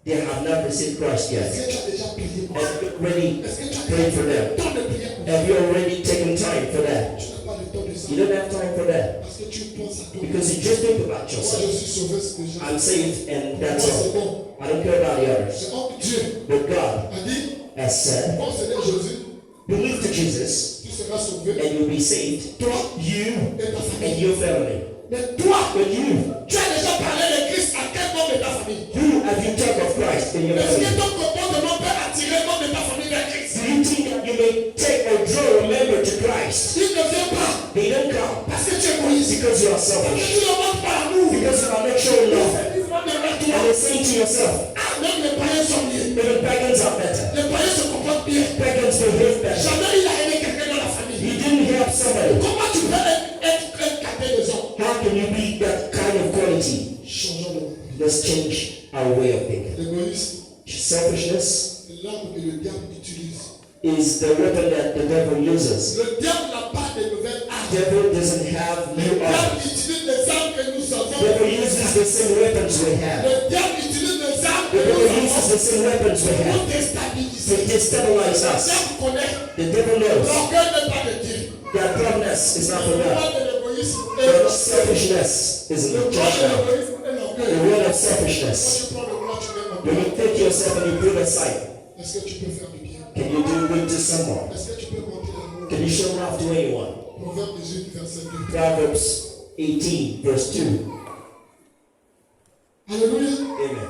They have not received Christ Est-ce yet. que tu as déjà prié pour Have you already Est-ce que tu as prayed for them? temps de prier pour Have you already taken time for that? Tu n'as pas le temps de ça. You don't have time for that Parce que tu penses à toi. because you just think about Moi, je yourself. suis sauvé, c'est déjà. I'm saved and Moi, that's c'est all. bon. I don't care about the others. C'est en Dieu But God a dit, has said, bon Seigneur Jésus, believe to Jesus tu seras sauvé, and you'll be saved, toi you et ta and famille. your family. Mais toi, But you, tu as déjà parlé de Christ à quel membre de ta famille? who have you talked of Christ in your Est-ce que family? ton comportement peut attirer membre de ta famille vers Christ? Do you think that you may take or draw a member to Christ? Il ne vient pas They don't come parce que tu es égoïste. because you are Parce que selfish, tu ne montres pas l'amour. because you are not showing love. Tu vas derrière And toi. you're saying to yourself, Ah, même les païens sont mieux. even pagans are better. Les païens se comportent bien. Pagans behave better. Jamais il a aimé quelqu'un dans la famille. You didn't help somebody. Comment tu peux être un cadet des hommes? How can you be that kind of quality? Changeons de mentalité. Let's change our way of thinking. L'égoïsme, Selfishness c'est l'arme que le diable utilise. is the weapon that the devil uses. Le diable n'a pas de nouvelles armes. Devil doesn't have Le new diable arms. utilise les armes que nous avons. Devil uses the same weapons we have. Le diable utilise les armes que The nous devil uses avons the same weapons we pour have nous déstabiliser. to destabilize Le us. diable connaît. The devil knows L'orgueil n'est pas de Dieu. that proudness is not Le for God. droit de l'égoïsme est But l'orgueil. selfishness is Le the droit de judgment. l'égoïsme est The l'orgueil. word of Quand selfishness. tu prends le droit, tu mets When l'orgueil. you take yourself and you put aside, Est-ce que tu peux faire du bien? can you do good to someone? Est-ce que tu peux montrer l'amour? Can you show love to anyone? Proverbe 18, verset 2. Proverbs 18, verse 2. Alléluia. Amen.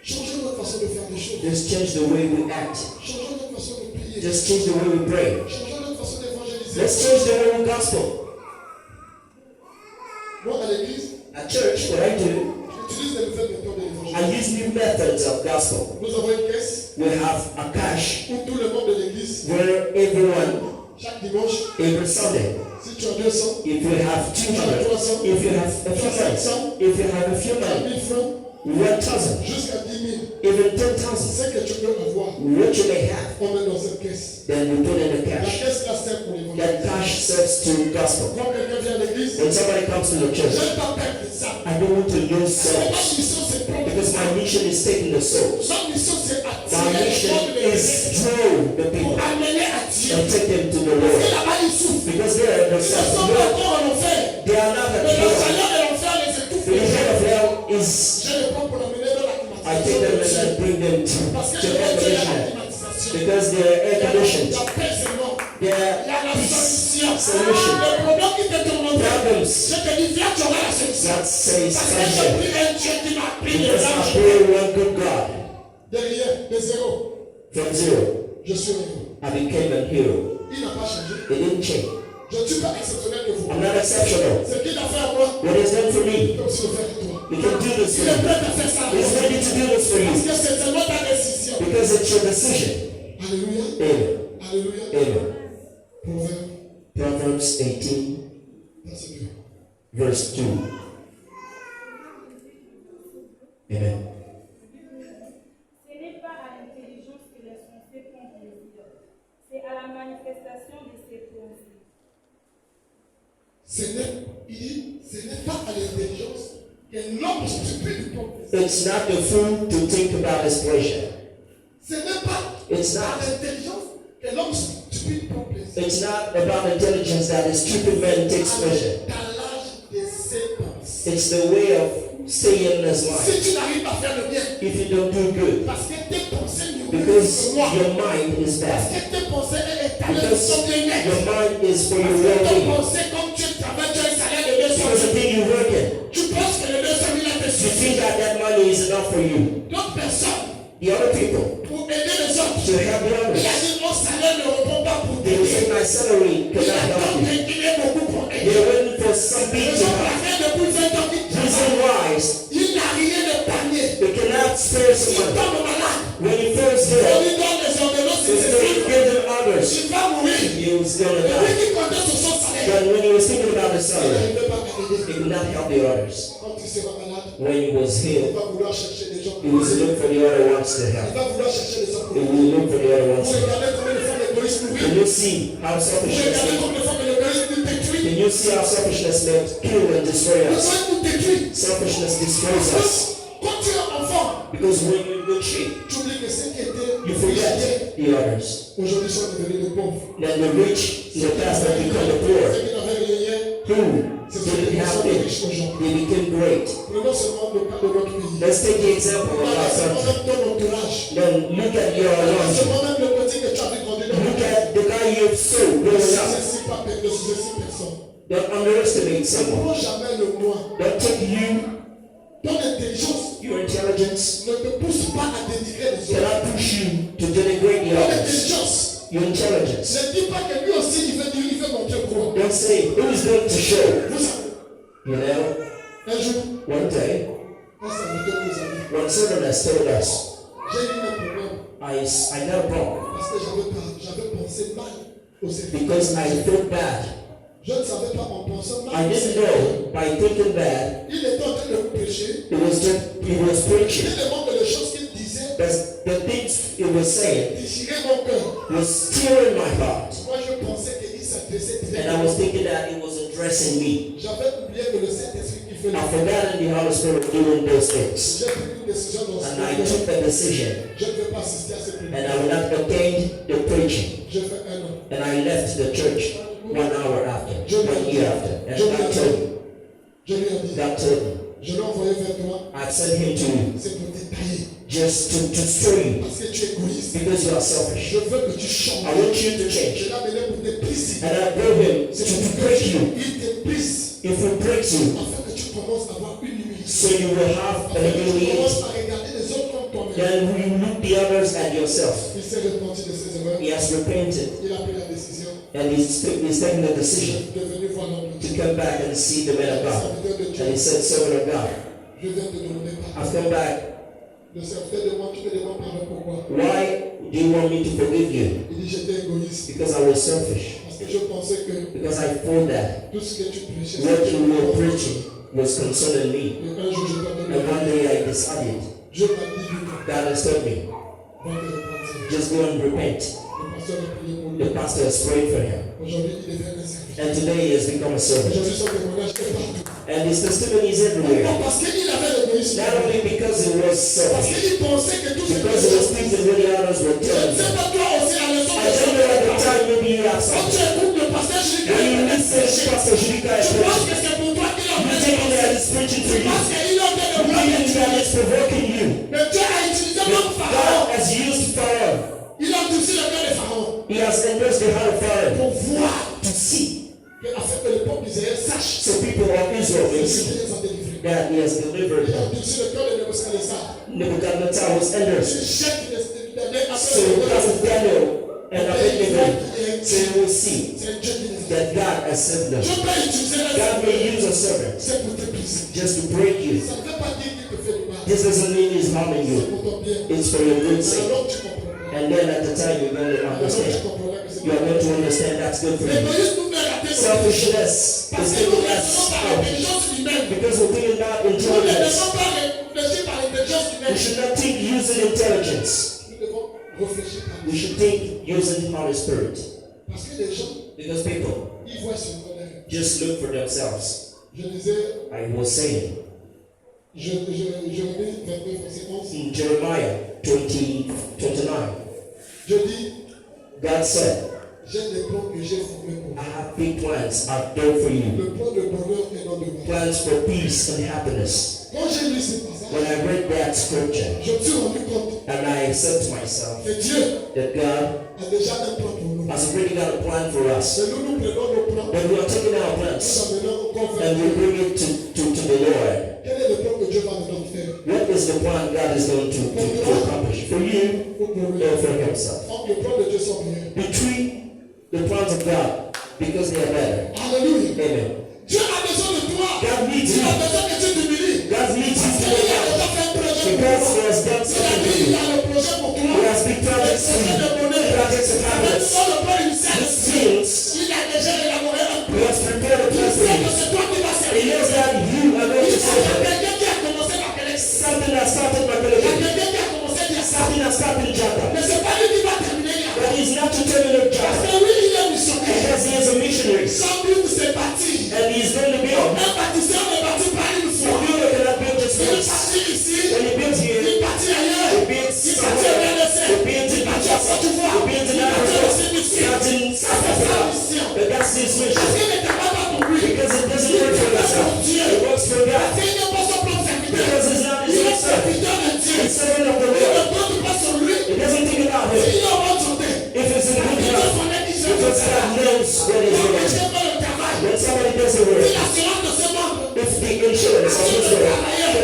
Changeons notre façon de faire des choses. Just change the way we act. Changeons notre façon de prier. Just change the way we pray. Changeons notre façon d'évangéliser. Let's change the way we gospel. Moi, à l'église, At church, what I do, j'utilise les nouvelles méthodes de I l'évangélisation. use new methods of gospel. Nous avons une caisse We have a cash où tout le monde de l'église, where everyone, chaque dimanche, every Sunday, si tu as 200, if you have 200, if you have a few months, if you have a few money, 1000 francs, 1,000, jusqu'à 10 000, even 10,000, ce que tu peux avoir, what you may have, on met dans cette caisse. then you put in the La cash. caisse là sert pour That l'évangélisation. cash serves to gospel. Quand quelqu'un vient à l'église, When somebody comes to the je church, ne vais pas perdre ça. I don't want to lose Ma souls mission, c'est prendre because my mission is taking the souls. Ma mission, c'est My attirer mission les hommes is draw the pour people amener à Dieu. and take them to the Parce que Lord là-bas, ils souffrent. because they are the Ils ne sons sont of pas God. encore en enfer. They are not Mais the le Lord. salaire de l'enfer les étouffe. The head of hell is, Je les prends pour l'amener dans la I take them climatisation. and bring them Parce que to je air veux dire la conditioning climatisation. because they are air conditioned. La paix, c'est non. They are Il y a la solution. solution. Le problème qui te tourmente, Problems. je te dis, viens, tu auras la solution. God says Parce que je solution prie un Dieu qui m'a pris des because I anges. pray one good God. De rien, de zéro. From zero, Je suis heureux. I became a hero. Il n'a pas changé. It didn't change. Je ne suis pas exceptionnel que vous. I'm not exceptional. Ce qu'il a fait à moi, What he's done for il me, peut aussi le faire pour toi. he can do this Il for est you. prêt à faire ça. He's ready to do this for Parce you. que c'est seulement ta décision. Because it's your decision. Alléluia. Amen. Alléluia. Amen. Proverbe, Proverbs 18, verset 2. verse 2. Amen. Ce n'est pas à l'intelligence que les sensés font plaisir, c'est à la manifestation de ses pensées. Ce n'est pas à l'intelligence que l'homme stupide pense. It's not the fool to think about his pleasure. Ce n'est pas It's à not. l'intelligence que l'homme stupide prend plaisir. It's not about intelligence that a stupid man takes pleasure. À l'âge de ses pensées. It's the way of staying in his Si life. tu n'arrives pas à faire le bien, If you don't do good, parce que tes pensées nourrissent because moi, your mind is parce bad, que tes pensées est étalée sur because son bien-être, your mind is for parce your que tes well-being, pensées, comme tu travailles, tu as un salaire de 200 because the 000. thing you work in, Tu penses que les 200 000 là te you think suffisent. that that money is enough for you. D'autres personnes, The other people, pour aider les autres, to help the il a others, dit mon salaire ne répond pas pour they will say t'aider. my salary Il cannot a help you. donc est beaucoup pour aider. They're waiting for something Ils to ont help. placé depuis 20 ans qu'il Reason travaille. why Il n'a rien d'épargné. they cannot spare S'il someone. tombe malade, When he first on did, lui donne les ordonnances, he il se still dit, give them others. tu vas mourir. He was gonna Et lui die. qui comptait sur son salaire, But when he was thinking about the il salary, n'arrivait pas à he aider. could not help the others. Quand il sera malade, When he was il healed, va vouloir chercher des gens he pour was aider. looking for the other ones to Il help. va vouloir chercher des gens pour He aider. will look for the other ones Vous to help. regardez combien de fois l'égoïsme Can nourrit. you see how Vous selfishness regardez is? combien de fois que l'égoïsme nous détruit. Can you see how selfishness may kill and destroy us? L'égoïsme nous détruit. Selfishness destroys us. Quand tu es enfant, Because when you're in good shape, tu oublies que ceux qui étaient you riches hier, forget the others. aujourd'hui sont devenus des pauvres. Then the rich in the past have become the poor. Ceux qui n'avaient rien hier, Who didn't have it, they became great. prenons seulement le cas de notre pays. Let's take the example of our Regarde seulement country. même ton entourage. Then look at your Regarde life. seulement même le petit que tu as vu grandir dans Look le at the guy you've so Ne growing up. sous-estime pas personne. Don't underestimate Ne someone. prends jamais le moi. Don't take you, Ton intelligence your intelligence, ne te pousse pas à dénigrer les autres. cannot push you to denigrate the Ton others. intelligence Your intelligence. ne dis pas que lui aussi il veut montrer quoi. Don't say who's going to show. Vous savez, You know, un jour, one day, un serviteur nous a dit, one servant has told us, j'ai eu un problème I got a problem parce que j'avais pensé mal au serviteur. because I felt bad. Je ne savais pas en pensant mal. I au didn't serviteur. know by thinking bad. Il était en train de prêcher. He was preaching. Il demande que les choses qu'il disait The things he was saying déchiraient mon cœur. was still in my heart. Moi, je pensais qu'il s'adressait And I was directement. thinking that it was addressing me. J'avais oublié que le Saint-Esprit qui fait I le forgot the Holy Spirit doing those things. J'ai pris une décision dans ce And I moment. took the decision. Je ne vais pas assister à cette And réunion. I will not attend the preaching. Je fais un an. And I left the church 1 hour after, 1 year after. And God told me, Je lui ai dit, God told me, je l'ai envoyé vers toi. I sent him to you C'est pour détailler. just to show you Parce que tu es égoïste. because you are selfish. Je veux que tu changes. I want you to Je change. l'ai amené pour te briser. And I brought him C'est to pour break que you. il te brise. If we break you, Afin que tu commences à avoir une humilité. so you will have Afin an que tu humility. commences à regarder les autres comme toi-même. Then you look the others and yourself. Il s'est repenti de ses erreurs. He has repented Il a pris la décision. and he's taking the decision De venir voir l'homme de to Dieu. come back and see the man of God. Serviteur de And he Dieu. said, servant of God, Je viens te demander pardon. I've come back. Le serviteur demande, tu me demandes pardon pourquoi. Why do you want me to forgive you? Il dit, j'étais égoïste. Because I was selfish. Parce que je pensais que Because I thought that tout ce que tu prêchais, what c'était you were pour moi. preaching was concerning me. Et un jour, je t'ai And donné. one day I decided, Je m'ai dit, God has told me, va te repentir. just go and repent. Le pasteur a prié pour lui. The pastor has prayed for him. Aujourd'hui, il devient un serviteur. And today he has become a servant. Aujourd'hui, son témoignage est partout. And his testimony is everywhere. Non, parce qu'il avait l'égoïsme. Not only because he was Parce selfish, qu'il pensait que tout ce because he was que thinking what the others were je ne telling sais him. pas toi aussi la leçon I que don't know at the j'ai time maybe you have Quand tu something. écoutes le pasteur Julien, When you listen to Pastor Julika tu penses preaching, que c'est pour toi qu'il a you fait think that ça. he's preaching Tu for you. penses qu'il est en train de You voir think that he's provoking you. Mais Dieu a utilisé même Pharaon. God has used Pharaoh. Il a endurci le cœur de Pharaon He has endorsed the heart of Pharaoh pour voir to see. afin que le peuple d'Israël sache So people of Israel may ce see qu'il les a délivrés. that he has delivered Il a them. endurci le cœur de Nebuchadnezzar. Nebuchadnezzar was endorsed. Il jette les So because of Daniel and Abednego, so you will see C'est Dieu qui les that God has sent them. Je peux utiliser un God may serviteur. use a servant C'est pour te briser. just to break you. Ça ne veut pas dire qu'il te fait du mal. This doesn't mean he's harming C'est you. pour ton bien. It's for your good sake. Alors tu comprends. And then at the time you're going to Alors tu understand. comprends que c'est You are going to understand that's good for you. L'égoïsme nous fait rater nos vies. Selfishness Parce is que nous giving raisonnons us par out. l'intelligence humaine. Because we're thinking about Nous ne intelligence. devons pas réfléchir par l'intelligence We humaine. should not think using intelligence. Nous devons réfléchir par We should think using Holy Spirit. Parce que les gens, Because people ils voient sur eux-mêmes. just look for themselves. Je disais, I was saying Jérémie 29, verset 11. in Jeremiah 20:29, Je dis, God said, j'ai des plans que j'ai formés pour I vous. have big plans I've done for you. Le plan de bonheur et non de mal. Plans for peace and happiness. Quand j'ai lu ce passage, When I read that scripture je me suis rendu compte and I said to myself que Dieu that God a déjà un plan pour nous. has already got a plan for us. Et nous prenons nos plans, But we are taking our nous plans amenons encore vers and we Dieu. bring it to the Lord. Quel est le plan que Dieu va nous faire? What is the plan God is going to accomplish for you Pour or nous. for himself? Donc le plan de Dieu sont meilleurs. Between the plans of God, because they are better. Alléluia. Amen. Dieu a besoin de toi. God needs Il you. a besoin que tu t'humilies. God needs you Parce to qu'il go a out. déjà fait un projet pour Because toi. He has done Il a something dit, for il you. a le projet pour toi. He has big projects for Le you. projet de bonheur. Projects of Même happiness. sur le plan initial, This means il a déjà élaboré un He plan. has prepared a Il plan for sait que you. c'est toi qui vas He servir. knows that you are going Il to sait serve qu'il y a Him. quelqu'un qui a commencé par Pélix. Something that started my Il y a religion. quelqu'un qui a commencé par ça. Something that started Jacob. Mais c'est pas lui qui va terminer là. But He's not to terminate Parce Jacob. que lui, il est missionnaire. Because He is a missionary. Sans but, c'est bâti. And He's going to build. Un bâtisseur ne bâtit pas une The fois. builder cannot build just Il once. bâtit ici. When He builds here, Il bâtit ailleurs. He builds Il bâtit au somewhere. RDC. He builds in Il bâtit au Côte d'Ivoire. He builds in Il bâtit Africa. aussi ici. He builds in Ça, South c'est sa Africa. mission. But that's His Parce mission. qu'il ne travaille pas pour lui. Because it doesn't work for himself. It works for God. Parce qu'il n'est pas son propre serviteur. Because it's not Il his est own servant. serviteur de Dieu. It's servant of the Il ne Lord. compte pas sur lui. It doesn't think about him. S'il est en bonne santé. If it's in good Il health, connaît qui se because fait. God knows what is Quand going quelqu'un on. fait le travail, When somebody does the si work, l'assurance de ses membres, if the insurance of his work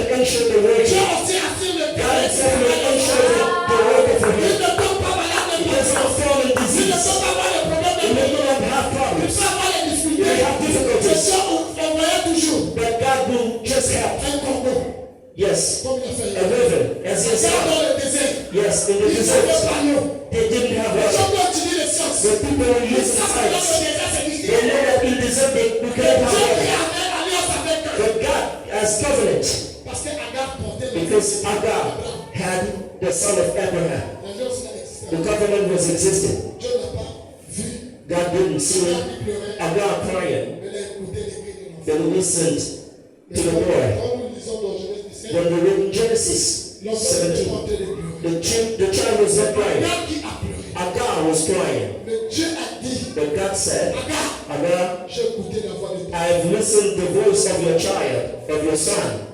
can insure the work, Dieu aussi assure le God travail. itself will insure the worker for Il him. ne peut pas malade de He does not fall in Il ne disease. peut pas avoir le problème He de may not have Il problems. peut avoir les He difficultés. may have difficulties. C'est ça, on voyait toujours But God will just help. un Congo, Yes. comme il a fait A là. river, as he has C'est done. dans le désert. Yes, in the Ils n'avaient desert. pas l'eau. They didn't have Les water. gens qui utilisent les sciences. The people who Ils use the savent que dans le science, désert, c'est they difficile. know that in desert they Dieu couldn't have qui water. avait alliance avec eux. But God has covenant Parce que Agar portait le because Agar had the son of Abraham. L'alliance là existait. The covenant was existing. Dieu n'a pas vu. God didn't see Il him. a pleurait. Agar crying. Mais il a écouté les cris de l'enfant. Then listened Mais to the boy. quand nous lisons dans Genèse 17, When we read in Genesis l'enfant était 17, en train de pleurer. the child was not crying. Agar qui a pleuré. Agar was crying. Mais Dieu a dit, But God said, Agar, Agar, j'ai écouté la voix de Dieu. I have listened the voice of your child, of your son.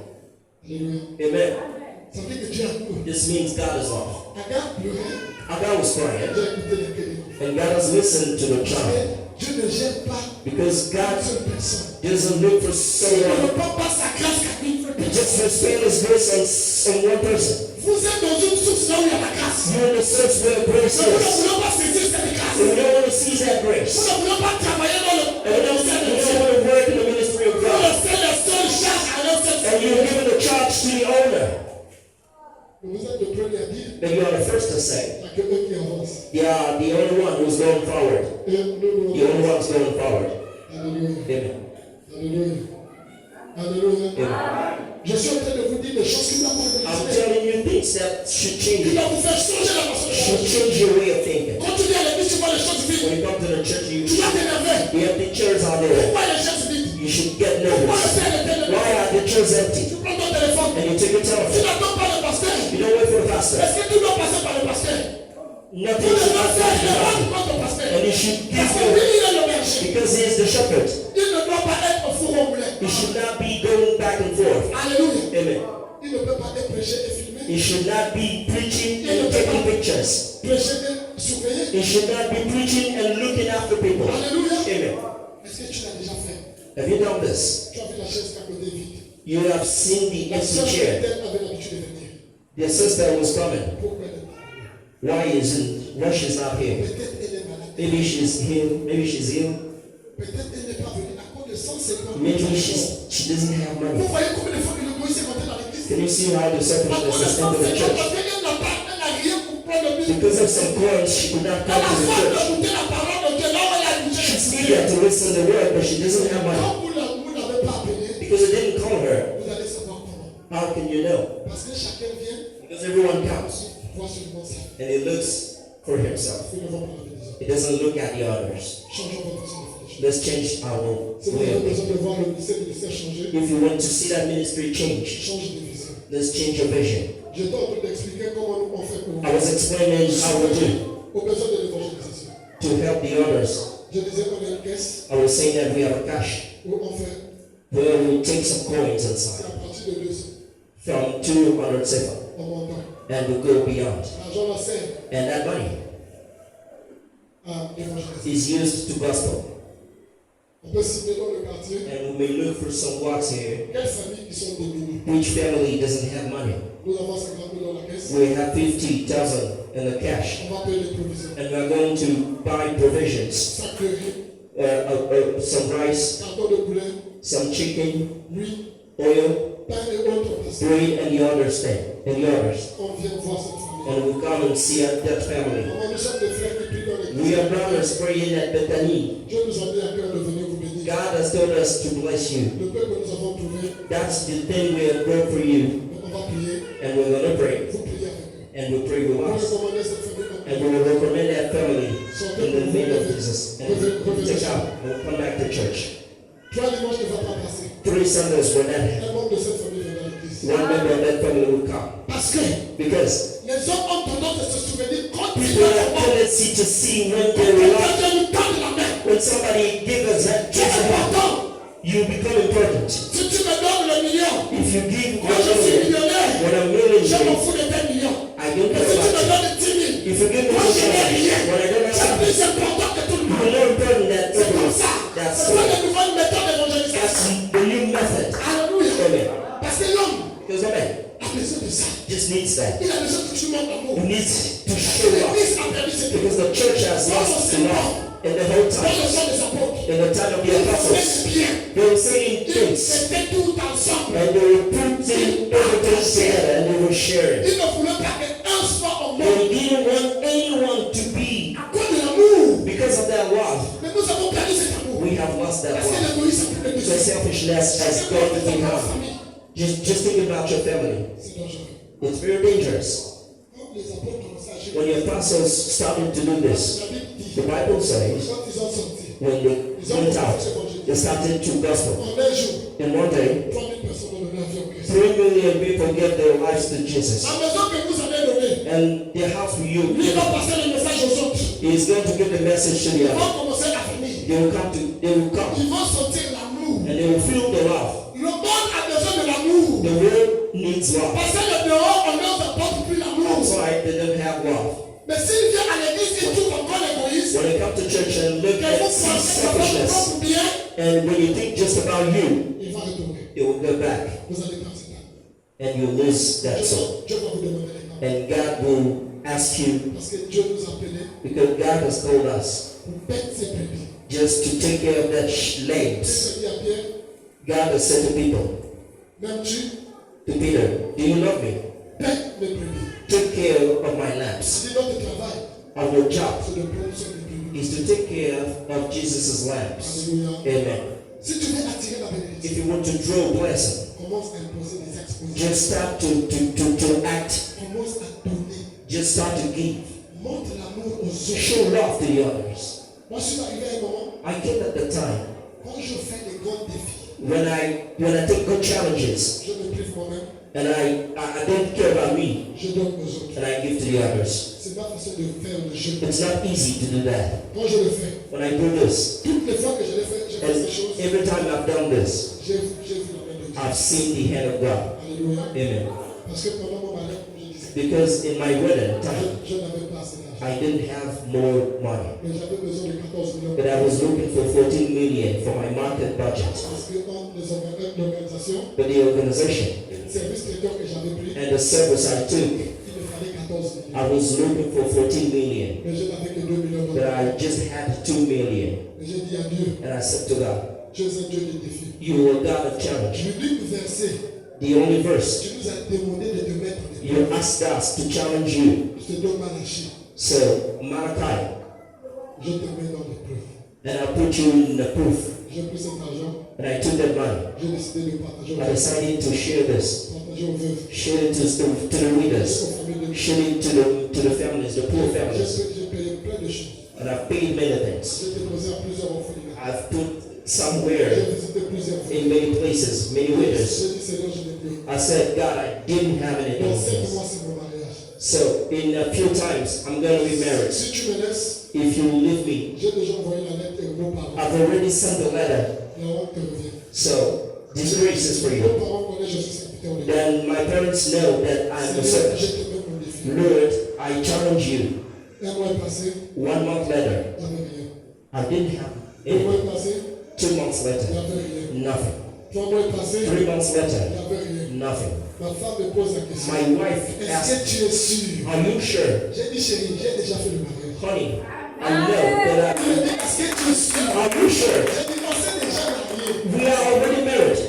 Alléluia. Amen. Ça veut dire que Dieu a pleuré. This means God is love. Agar pleurait. Agar was crying. J'ai écouté les cris de l'enfant. And God has listened to the Mais child. Dieu ne gère pas Because une God seule personne. doesn't look for Il ne someone. répand pas sa grâce qu'à une seule He personne. just bestows His grace on one person. Vous êtes dans une source là où il y a la grâce. You're in the search where grace Mais vous ne is. voulez pas saisir cette grâce. And we don't want to seize that Vous grace. ne voulez pas travailler dans le And we don't ministère de Dieu. want to work in the ministry of Vous God. laissez les seules charges à un seul And you're Seigneur. giving the charge to the owner. Vous êtes le premier à dire, And you are the first to say, il n'y a que eux qui avancent. yeah, the only one who's going forward. Et nous, The only one's going forward. Alléluia. Amen. Alléluia. Alléluia. Amen. Je suis en train de vous dire des choses qui doivent vous I'm réaliser. telling you things that should change Qui you. doivent vous faire changer la façon de Should penser. change your way of thinking. Quand tu viens à l'église, tu vois les choses vides. When you come to the church, Tu vas t'énerver. the empty chairs are there. Pourquoi les choses vides? You should get Pourquoi le nervous. ciel est élevé? Why are the chairs empty? Tu prends ton téléphone. And you take your Tu telephone. n'attends pas le pasteur. You don't wait for the pastor. Est-ce que tu dois passer par le pasteur? Nothing Pour le should pasteur, happen il to est you. pas ton pasteur. And you should give Parce que lui, him il est le berger. because he is the shepherd. Il ne doit pas être au four au moulin. He should not be going back and forth. Alléluia. Amen. Il ne peut pas être prêché et filmé. He should not be preaching and taking pictures. Prêcher et surveiller. He should not be preaching and looking after people. Alléluia. Amen. Est-ce que tu l'as déjà fait? Have you done this? Tu as vu la chaise d'à côté vide. You have seen the La empty sœur chair. Bethel avait l'habitude de venir. The sister was coming. Pourquoi elle est là? Why she's not here? Peut-être elle est malade. Maybe she's ill. Peut-être elle n'est pas venue à cause de 150 Maybe 000 she doesn't have Vous money. voyez combien de fois que l'égoïsme est rentré dans l'église? Can you see how the À cause selfishness de has entered the 150 church? parce qu'elle n'a rien pour prendre le but. Because of some coins, she could not Elle come a to the soif church. d'écouter la parole de Dieu. Là où elle a écouté She's les eager to listen to the word, but she doesn't have money. Quand vous n'avez pas appelé, Because it didn't call her. vous allez savoir comment. How can you know? Parce que chacun vient Because everyone comes voir seulement ça. and he looks for himself. Nous ne devons pas l'organiser. He doesn't look at the others. Changeons votre façon de faire les choses. Let's change our Si vous way avez of besoin thinking. de voir le ministère changer, If you want to see that ministry change, change de vision. let's change your vision. J'étais en train d'expliquer comment nous on fait pour I was explaining how we do au besoin de l'évangélisation. to help the others. Je disais qu'on a une caisse I was saying that we have a cash où on fait, where we take some coins c'est inside à partir de 200 from 200 sefer en montant. and we go beyond. L'argent là sert And that money à évangéliser. is used to gospel. On peut citer dans le quartier And we may look for some works here. quelles familles qui sont démunies. Which family doesn't have money? Nous avons 50 000 dans la caisse. We have 50,000 in the cash. On va payer les provisions. And we're going to buy provisions, Sacrerie, some rice, carton de poulet, some chicken, huile, oil, pain et autres. Parce que bread, and the others thing, and the others. on vient voir cette famille. And we come and see that family. Nous sommes des frères qui prient dans l'église. We are brothers praying at Bethany. Dieu nous a mis à cœur de venir vous bénir. God has told us to bless you. Le peu que nous avons trouvé, That's the thing we have done for you. on va prier. And we're going to pray. Vous priez avec eux. And we pray with Vous us. recommandez cette famille comme And we will recommend that family in the name of Jesus. And we'll take out. We'll come back to church. 3 dimanches ne va pas passer. 3 Sundays when that Un membre de cette famille vient dans l'église. one member of that family will come. Parce que Because les hommes ont tendance à se souvenir quand ils people have sont tendency to see when quand they're alive. quelqu'un nous tend la main. When somebody gives us that C'est gives a hand, important. you become important. Si tu me donnes le million, If you give quand je suis millionnaire, when I'm je m'en willing, fous de tes millions. I don't Mais care si tu me about donnes 10 000, you. If you give me moi je n'ai rien. when I don't have C'est something, plus important que tout le you're monde. more important than C'est comme everyone. ça. That's C'est pas it. une nouvelle méthode d'évangélisation. That's the new method. Alléluia. Amen. Parce que l'homme Because a man a besoin de ça. just needs that. Il a besoin que tu montres l'amour. He needs to show up. L'église a perdu ses péchés. Because the church has lost the love in the whole Dans le time. sang des apôtres. In the time of the Ils apostles, faisaient bien. they were saying Ils things étaient tout ensemble. and they were putting everything together and they were sharing. Ils ne voulaient pas qu'un soit au monde. They didn't want anyone to be À cause de l'amour. because of that love. Mais nous avons perdu cet amour. We have lost that Parce que love. l'égoïsme a pris le The dessus. selfishness has C'est gone to dans the la house. famille. Just think about your family. C'est dangereux. It's very dangerous. Quand les apôtres commençaient à agir, When the apostles started to do this, la Bible dit, the Bible says quand ils ont sorti, when they went out, they started to gospel. en un jour, In one day, 3 000 personnes ont donné la vie au Christ. 3 million people gave their lives to Jesus. La maison que vous avez donnée, And the house for you lui va passer le message aux autres. is going to give the message to the Ils other. vont commencer la famille. They will come. Ils vont sentir l'amour. And they will feel the love. Le monde a besoin de l'amour. The world needs love. Parce que le dehors, on ne apporte plus l'amour. Outside, they don't have love. Mais s'il vient à l'église, il trouve encore l'égoïsme. When they come to church and look Que at vous see pensez que votre selfishness, propre bien, and when you think just about you, il va retourner. it will go back, Vous allez perdre cette âme. and you'll lose that soul. Dieu va vous demander les mains. And God will ask you, Parce que Dieu nous a appelés because God has told us pour paître ses brebis. just to take care of that lambs. Qu'est-ce qu'il dit à Pierre? God has said to people, M'aimes-tu? to Peter, do you love me? Paître mes brebis. Take care of my lambs. Si notre travail, Of your job c'est de prendre soin des brebis. is to take care of Jesus' lambs. Alléluia. Amen. Si tu veux attirer la bénédiction, If you want to draw blessing, commence à imposer des expositions. just start to act. Commence à donner. Just start to give. Montre l'amour aux autres. Show love to the others. Moi, je suis arrivé à un moment, I came at the time quand je fais des grands défis, when I take good challenges je me prive moi-même, and I don't care about me je donne aux autres. and I give to the others. C'est ma façon de faire le jeu. It's not easy to do that. Quand je le fais, When I do this, toutes les fois que je l'ai fait, j'ai fait ces and choses, every time I've done this, j'ai vu la main de Dieu. I've seen the hand of God. Alléluia. Amen. Parce que pendant mon mariage, comme je disais, Because in my wedding time, je n'avais pas assez d'argent. I didn't have more money. Mais j'avais besoin de 14 millions. But I was looking for 14 million for my market budget. Parce que dans l'organisation, But the organization le service traiteur que j'avais pris, and the service I took, il me fallait 14 millions. millions. I was looking for 14 million, Mais je n'avais que 2 millions but d'euros. I just had 2 million. Et j'ai dit à Dieu, And I said to God, tu es un Dieu de défi. you are a God of challenge. L'unique verset, The only verse, tu nous as demandé de te mettre des you asked us to challenge you. Je te donne Malachie. So, Malachi, Je te mets dans l'épreuve. and I put you in the proof. J'ai pris cet argent. And I took that money. J'ai décidé de partager aux I veuves. decided to share this. Partager aux veuves. Share it to the widows. Aux familles de Share it to the families, the poor families. J'ai payé plein de choses. And I've paid many things. J'ai déposé à plusieurs orphelinats. I've put J'ai somewhere visité plusieurs fois. in many places, many widows. J'ai dit, Seigneur, je n'ai plus. I said, God, I didn't have anything. Dans 5 mois, c'est mon mariage. So in a few times, I'm going to be married. Si tu me laisses, If you leave me, j'ai déjà envoyé la lettre et nos parents. I've already sent the letter. La honte te revient. So disgrace is for Nos you. parents connaissent, je suis serviteur de Dieu. Then my parents know that I'm a Seigneur, je servant. te mets mon défi. Lord, I challenge you. Un mois est passé, 1 month later, j'avais rien. I didn't have 2 mois anything. est passé, 2 months later, j'avais rien. nothing. 3 mois est passé, 3 months later, j'avais rien. nothing. Ma femme me pose la question. My wife Est-ce asked, que tu es sûr? are you sure? J'ai dit, chérie, j'ai déjà fait le mariage. Honey, I know that Elle me dit, est-ce que tu es sûr? Are you sure? J'ai dit, on s'est déjà marié. We are already married.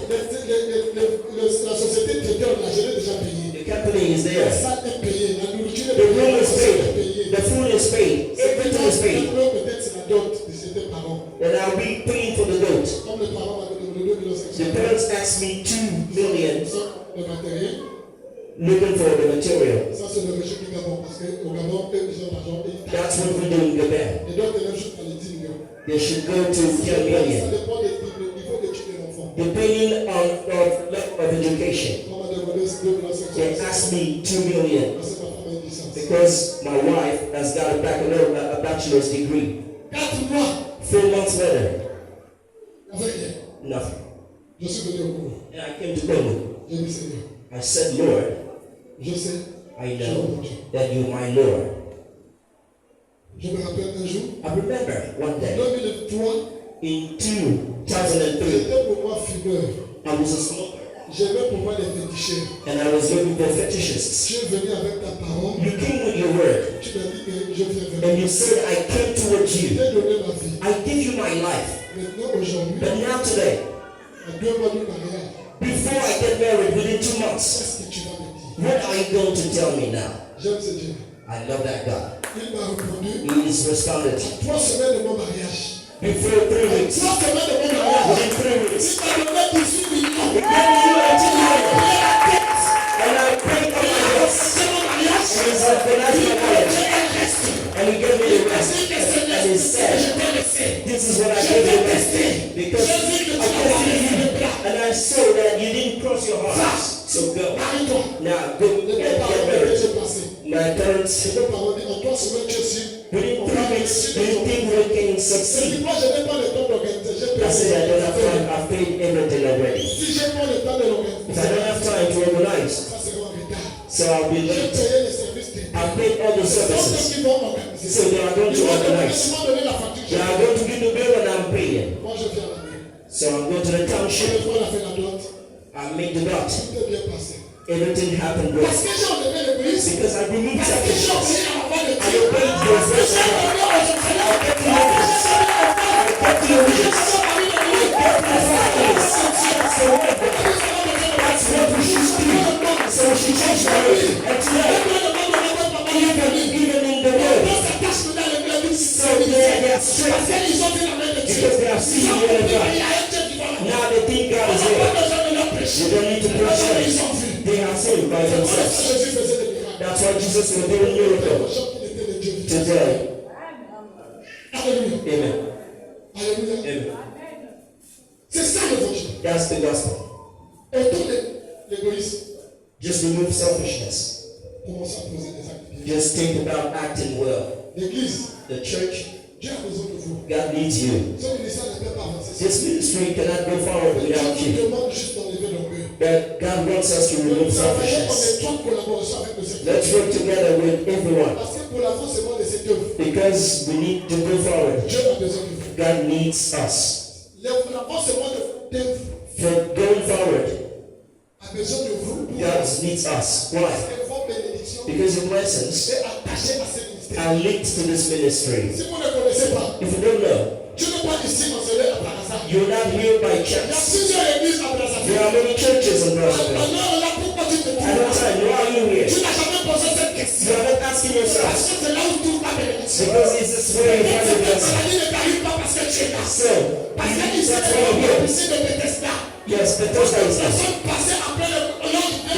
La société traiteur, là, je l'ai déjà payé. The company is La there. salle est payée, la nourriture est The payée, room la is société est paid. payée. The food is paid. Everything is paid. Peut-être c'est la dot de ses parents. And I'll be paying for the goat. Comme les parents m'avaient demandé 2 millions The 500 parents asked me 2 million le matériel, looking for the material. ça c'est le régime du Gabon. Parce qu'au Gabon, eux, ils ont l'argent et ils That's taxent. what we do in Gabon. Et donc, ils doivent juste aller 10 millions. They should go to 10 Ça million. dépend du niveau d'études de l'enfant. Depending on of education. On m'a demandé 2 millions They 500. asked me 2 million Parce que ma femme a une licence. because my wife has got a bachelor's degree. 4 mois, 4 months later, avec rien. nothing. Je suis venu au Congo. And I came to Congo. J'ai dit, Seigneur, I said, Lord, je sais, I know that you're my Lord. je me rappelle un jour, I remember one en day 2003, in 2003, j'étais pour moi fumeur. I was a smoker J'aimais pour moi les féticheurs. and I was looking for fetishists. Tu es venu avec ta parole, You came with your word tu m'as dit que je viens vers and toi. you said, I came towards Je you. t'ai donné ma vie. I give you my life. Maintenant, aujourd'hui, But now today, à 2 mois du mariage, before I get married within 2 months, qu'est-ce que tu vas me dire? what are you going to tell me now? J'aime ce Dieu. I love that God. Il m'a répondu He is responded 3 semaines de mon mariage. before 3 weeks. 3 semaines de mon mariage. Within 3 Il weeks. m'a donné 18 millions. He gave me 18 million. And I prayed on my house. C'est mon mariage. And he said, "Then that's my marriage." And he gave me the rest. C'est que Seigneur, And he je said, t'ai laissé. this is what I gave you rest. Because I tested you and I saw that you didn't cross your heart. So go. Marie-toi. Now go Les and deux get parents married. que j'ai passés. My parents, Les deux parents disent, en 3 semaines, tu es sûr. within 3 weeks, do you think we can C'est succeed? moi, je n'ai pas le temps d'organiser. J'ai I said, I don't have time. payé. I've paid everything already. Si j'ai pas le temps de If I l'organiser, don't have time to organize, ça sera en retard. so I'll be J'ai late. payé les services techniques. I've paid all the C'est donc ceux services. qui vont organiser. So they are going Ils to vont donner, organize. ils vont donner la facture. They are going to give the bill and I'm paying. Moi, je viens à la main. So I'm going to the Chez township. les fois, on a fait la dot. I made the dot. Tout est bien passé. Everything happened Parce great. que j'ai enlevé l'égoïsme. Because I removed Parce que j'ai selfishness. obéi à la voix de I Dieu. obeyed the Parce que voice j'ai of God. obéi aux Seigneur. I kept your wishes. I kept your wishes. So what? That's what we should do. So we should change the way. And today, even in the world, so they are stressed because they have seen the word of God. Now they think God is there. You don't need to preach them. They have seen by themselves. That's why Jesus will do a miracle today. Alléluia. Amen. Alléluia. Amen. C'est ça l'évangile. That's the gospel. Autour de l'égoïsme, Just remove selfishness. commencez à poser des actes bien. Just think about acting well. L'église, The church, Dieu a besoin de vous. God needs you. Ce ministère ne peut pas avancer. This ministry cannot go forward Dieu without nous you. demande juste d'enlever l'orgueil. But God wants us to remove Nous travaillons en selfishness. étroite collaboration avec le Seigneur. Let's work together with everyone Parce que pour l'avancement de cette œuvre, because we need to go forward. Dieu a besoin de vous. God needs us. L'avancement de l'œuvre For going forward, a besoin de vous. God needs us. Why? Parce que vos bénédictions Because your blessings est attaché à ce ministère. are linked to this ministry. Si vous ne connaissez pas, If you don't know, tu n'es pas ici enseigné par hasard. you're not here by Il y a chance. plusieurs églises à There Brazzaville. are many churches in Brazzaville. Alors là, pourquoi tu te At trouves that là? time, why are you here? Tu n'as jamais posé cette You question. are not asking Parce yourself, que c'est là où tu trouves ta bénédiction. because it's this way you find Cette your blessing. maladie ne t'arrive pas parce que tu es là. So, Parce que ici, that's c'est why you're here. ici de Bethesda. Yes, Bethesda is Ils there. sont passés après le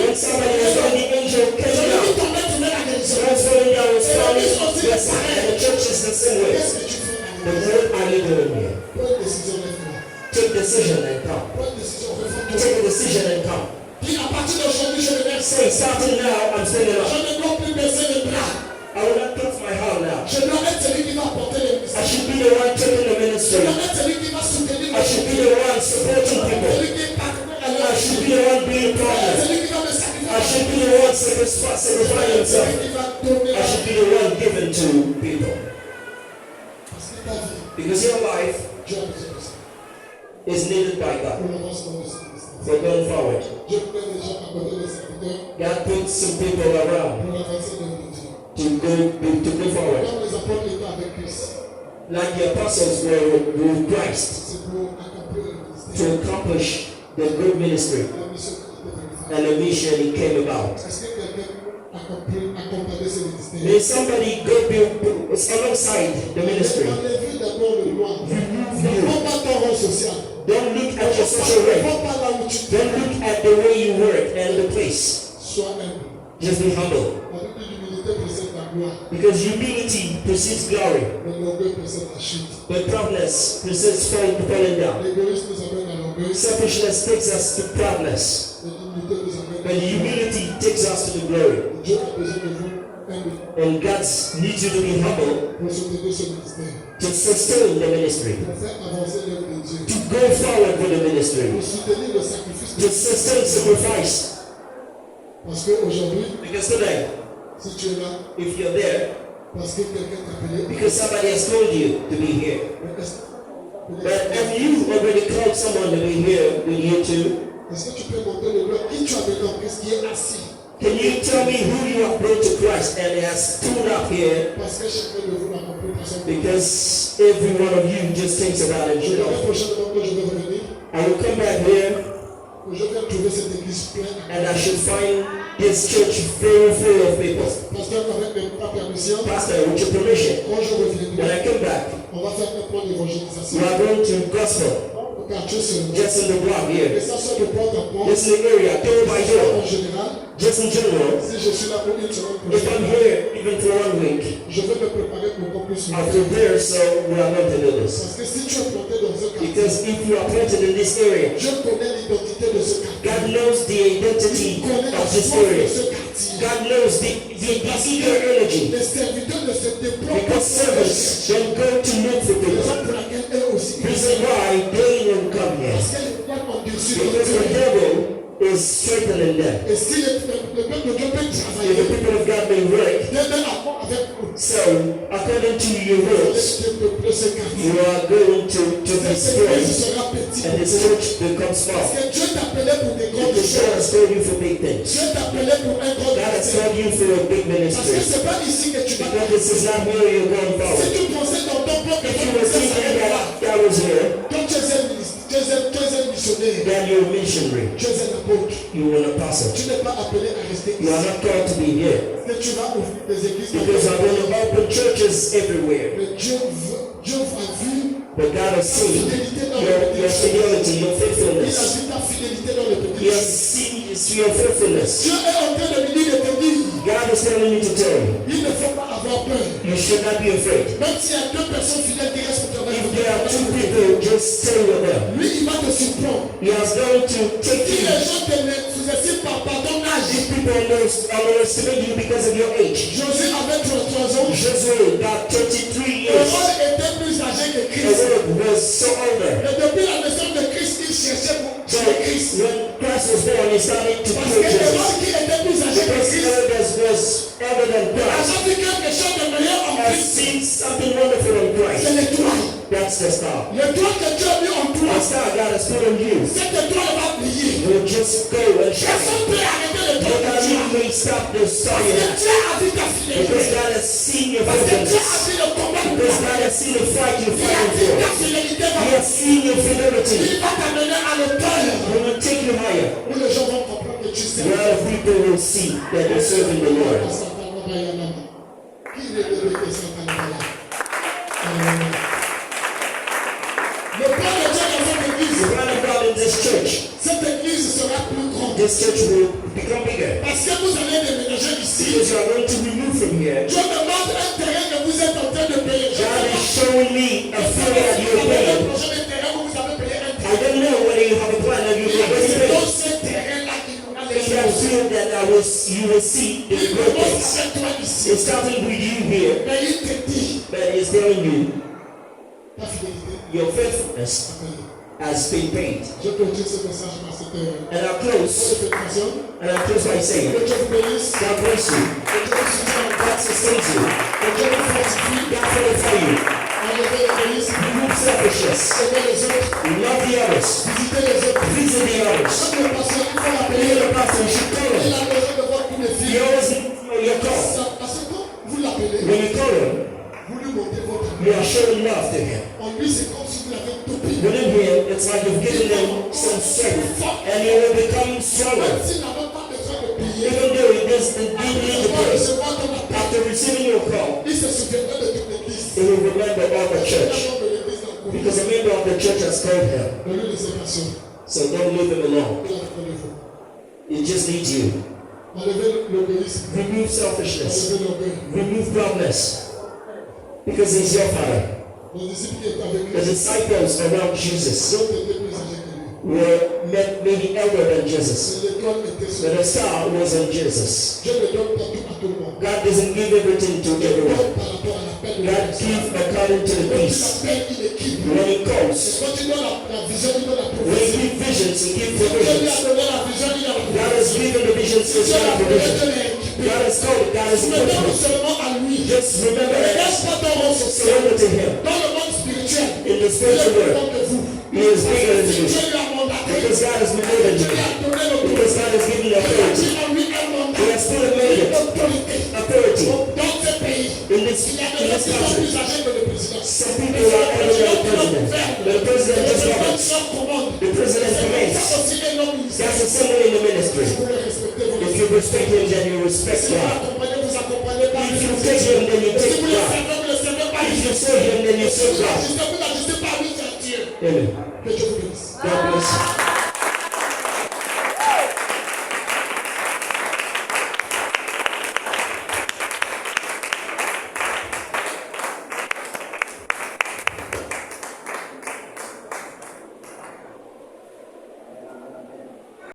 When somebody was on the angel came down, Qu'est-ce falling down was falling blessing, and the church is the same way. que tu fais But what are you doing here? Prends une décision maintenant. Take decision and come. Prends une décision. Réforme-toi. Take a decision and come. Dis à partir d'aujourd'hui, je ne vais Say, starting now, I'm standing Je up. ne dois plus baisser les bras. I will not cut my heart now. Je dois être celui qui va porter le I ministère. should be the one taking the Je ministry. dois être celui qui va soutenir I should be the one supporting people. celui qui est partenaire à I leur should be the one being partner. celui qui va me I sacrifier. should be the one sacrificing himself. Celui qui va donner I should be the one given to people. Parce que ta vie, Because your life Dieu a besoin de ça. is needed by God Pour l'avancement de ce ministère. for going forward. Dieu met des gens à côté des serviteurs God puts some people around pour l'avancée de l'œuvre de Dieu. to go forward. Comme les apôtres étaient avec Christ, Like the apostles were with Christ c'est pour accomplir le to ministère. accomplish the good ministry La mission qui était vérifiée. and the mission he came about. Est-ce que quelqu'un accompagner ce ministère? May somebody go alongside the ministry. Enlevez d'abord le loin. Ne prends pas ton rôle social. Don't look at your social Ne rank. prends pas là où tu te Don't look at the way you work and the place. Sois humble. Just be humble. La Bible dit l'humilité précède la gloire. Because humility precedes glory, Mais l'orgueil précède la chute. but proudness precedes falling down. L'égoïsme nous amène à l'orgueil. Selfishness takes us to proudness, Et l'humilité nous amène but humility takes us to the glory. Dieu a besoin de vous humble And God needs you to be humble pour soutenir ce ministère. to sustain the ministry, Pour faire avancer l'œuvre de Dieu. to go forward with the ministry, Pour soutenir le sacrifice de to sustain sacrifice. Parce qu'aujourd'hui, Because today, si tu es là, if you're there, parce que quelqu'un t'a appelé, because somebody has told you to be here, but if you already called someone to be here with you too, est-ce que tu peux montrer le bloc qui tu as besoin, qu'est-ce qui est assis? can you tell me who you have brought to Christ and has stood up here? Parce que chacun de vous n'a compris pour son Because every one of you just thinks about Je verrai himself. prochainement que je vais revenir, I will come back here que je vais trouver cette église pleine. and I should find this church very full of people. Pasteur, avec ma permission, Pastor, with your permission, quand je when reviendrai, I come back, on va faire un point we d'évangélisation. are going to gospel Au quartier seulement. just in the block Et here. ça soit de porte à porte. Just in the area, door by En door. général, Just in general, si je suis là pour une semaine if I'm prochaine, here even for 1 week, je vais me préparer pour encore plus. I'll prepare so we are going to do this. Parce que si tu es planté dans un quartier, Because if you are planted in this area, je connais l'identité de ce quartier. God knows the identity Il connaît la of this force de area. ce quartier. God knows the eager energy. Les serviteurs ne se déploient Because servants don't go to look for raison people. pour laquelle eux aussi. Reason why they don't come here. Parce que les plans ont dessus. Because the devil is strengthening them. Et si le peuple de Dieu peut If the travailler, people of God may work, Dieu met accord avec vous. so according to your words, Laisse le peuple ce quartier. you are going to be Cette église spread, sera petite. and this church becomes Parce small. que Dieu t'appelait pour des grandes Because God choses. has called you for big things. Dieu t'appelait pour un grand God has ministère. called you for a big Parce que ministry. c'est pas ici que tu vas. Because this is not where you're going Si forward. tu pensais dans ton plan que If ton you were ministère thinking s'arrête là, that was here, quand tu es un ministre, tu es un missionnaire, then you're a missionary. tu es un apôtre. You are an apostle. Tu n'es pas appelé à rester You are ici. not called to be here. Que tu vas ouvrir des églises. Because I'm going to open churches everywhere. Mais Dieu a vu But God has ta seen fidélité dans your le petit. fidelity, your Il a faithfulness. vu ta fidélité dans le petit. He has seen your faithfulness. Dieu est en train de me dire, de te dire, God is telling you to tell you, il ne faut pas avoir peur. you should not be afraid. Même s'il y a deux personnes fidèles qui restent pour If travailler, there are 2 people, just stay with them. lui, il va te surprendre. He has going to take Si you. les gens te sous-estiment par ton âge, If people underestimate you because of your age. Josué avait 33 ans. Joshua got 33 years. Hérode était plus âgé que Christ. Herod was so older. Et depuis la naissance de Christ, il cherchait pour So tuer Christ. when Christ was born, he started to Parce kill que Jesus. Hérode qui était plus âgé que Because Christ, Herod was older than a Christ. senti quelque chose de meilleur en Has Christ. seen something wonderful in C'est Christ. l'étoile. That's the star. L'étoile que Dieu a mis en toi, The star God has put on you cette étoile va briller. will just go and shine. Personne ne peut arrêter l'étoile que Dieu Nobody a. may stop the star you have. Because God has seen your faithfulness. Because God has seen the fight you're fighting for. He has seen your fidelity. He will take you higher. Where people will see that you're serving the Lord. Le plan de Dieu dans cette église, The plan of God in this church, cette église sera plus grande. this church will become bigger. Parce que vous allez déménager ici. Because you are going to remove from here. Dieu me montre un terrain que vous êtes en train de payer. God is showing me a field that you're Un paying. projet de terrain où vous avez payé un I terrain. don't know whether you have a plan that you've already C'est paid. dans ce terrain-là qu'il y aura les In that choses. field that you will see the Il great commence things. avec toi ici. It's starting with you here, Mais il te dit, but it's telling you ta fidélité your faithfulness a payé. has been paid. Je clôture ce message par cette And I'll close. prédication. And I'll close by saying, Que Dieu vous bénisse. God bless you. Que Dieu vous soutienne. God sustains you. Que Dieu vous fortifie. God fortify you. Enlevez l'égoïsme. Remove selfishness. Aimez les autres. Love the others. Visitez les autres. Visit the others. Comme le pasteur, il faut Be l'appeler. the pastor. You should call Il him. a besoin de voir tous les You filles. always know your call. Parce que quand vous l'appelez, When you call him, vous lui montrez votre you amour. are showing love to him. En lui, c'est comme si vous l'avez toupé. Within him, it's like you've given him some strength, and he will become stronger. Même s'il n'avait pas besoin de payer, Even though he didn't need to il va pray. recevoir ton appel. After receiving your call, Il se souviendra de toute l'église. he will remember all the Il church. a de l'église dans le courrier. Because a member of the church has called him. Ne lui laissez pas seul. So don't leave him alone. Il a besoin de vous. He just needs you. Enlevez l'égoïsme. Remove selfishness. Enlevez l'orgueil. Remove proudness. Because he's your father. Les disciples qui étaient avec The lui, disciples around Jesus d'autres étaient plus âgés que lui. were maybe elder than Jesus. Et l'étoile était sur But lui. the star was on Jesus. Dieu ne donne pas tout à tout le monde. God doesn't give everything to Il everyone. donne par rapport à l'appel de God Dieu. gives according to the Quand il peace. appelle, il équipe. When he calls, Quand il donne la vision, il donne la when he prophétie. gives visions, he gives Quand Dieu lui a provisions. donné la vision, il a la God has prophétie. given the visions to Dieu l'a God appelé, provision. Dieu l'a équipé. God has called it. God has Mais donne equipped it. seulement à lui. Just remember Ne that. laisse pas ton rôle social. Surrender to him. Dans le monde spirituel, In the il est spiritual plus world, grand que vous. he is bigger than Si you. Dieu lui a mandaté, Because God has mandated Dieu you. lui a donné le Because God has given you Il a authority. dit en lui un mandat. He has put a mandate, Autorité. authority Dans ce pays, in this il y a des gens qui sont country. plus âgés que le président. Some people are older than the president. But the president just governs. The president commands. Ça aussi un homme ministère. That's the symbol in the ministry. Vous pouvez respecter vos If you respect him, then you respect Si vous God. l'accompagnez, vous accompagnez pas. If you take him, then you Si take vous le God. servez, vous le servez pas. If you serve him, then you Si serve vous God. n'agissez pas lui, c'est Dieu. Amen. Que Dieu vous bénisse. God bless you.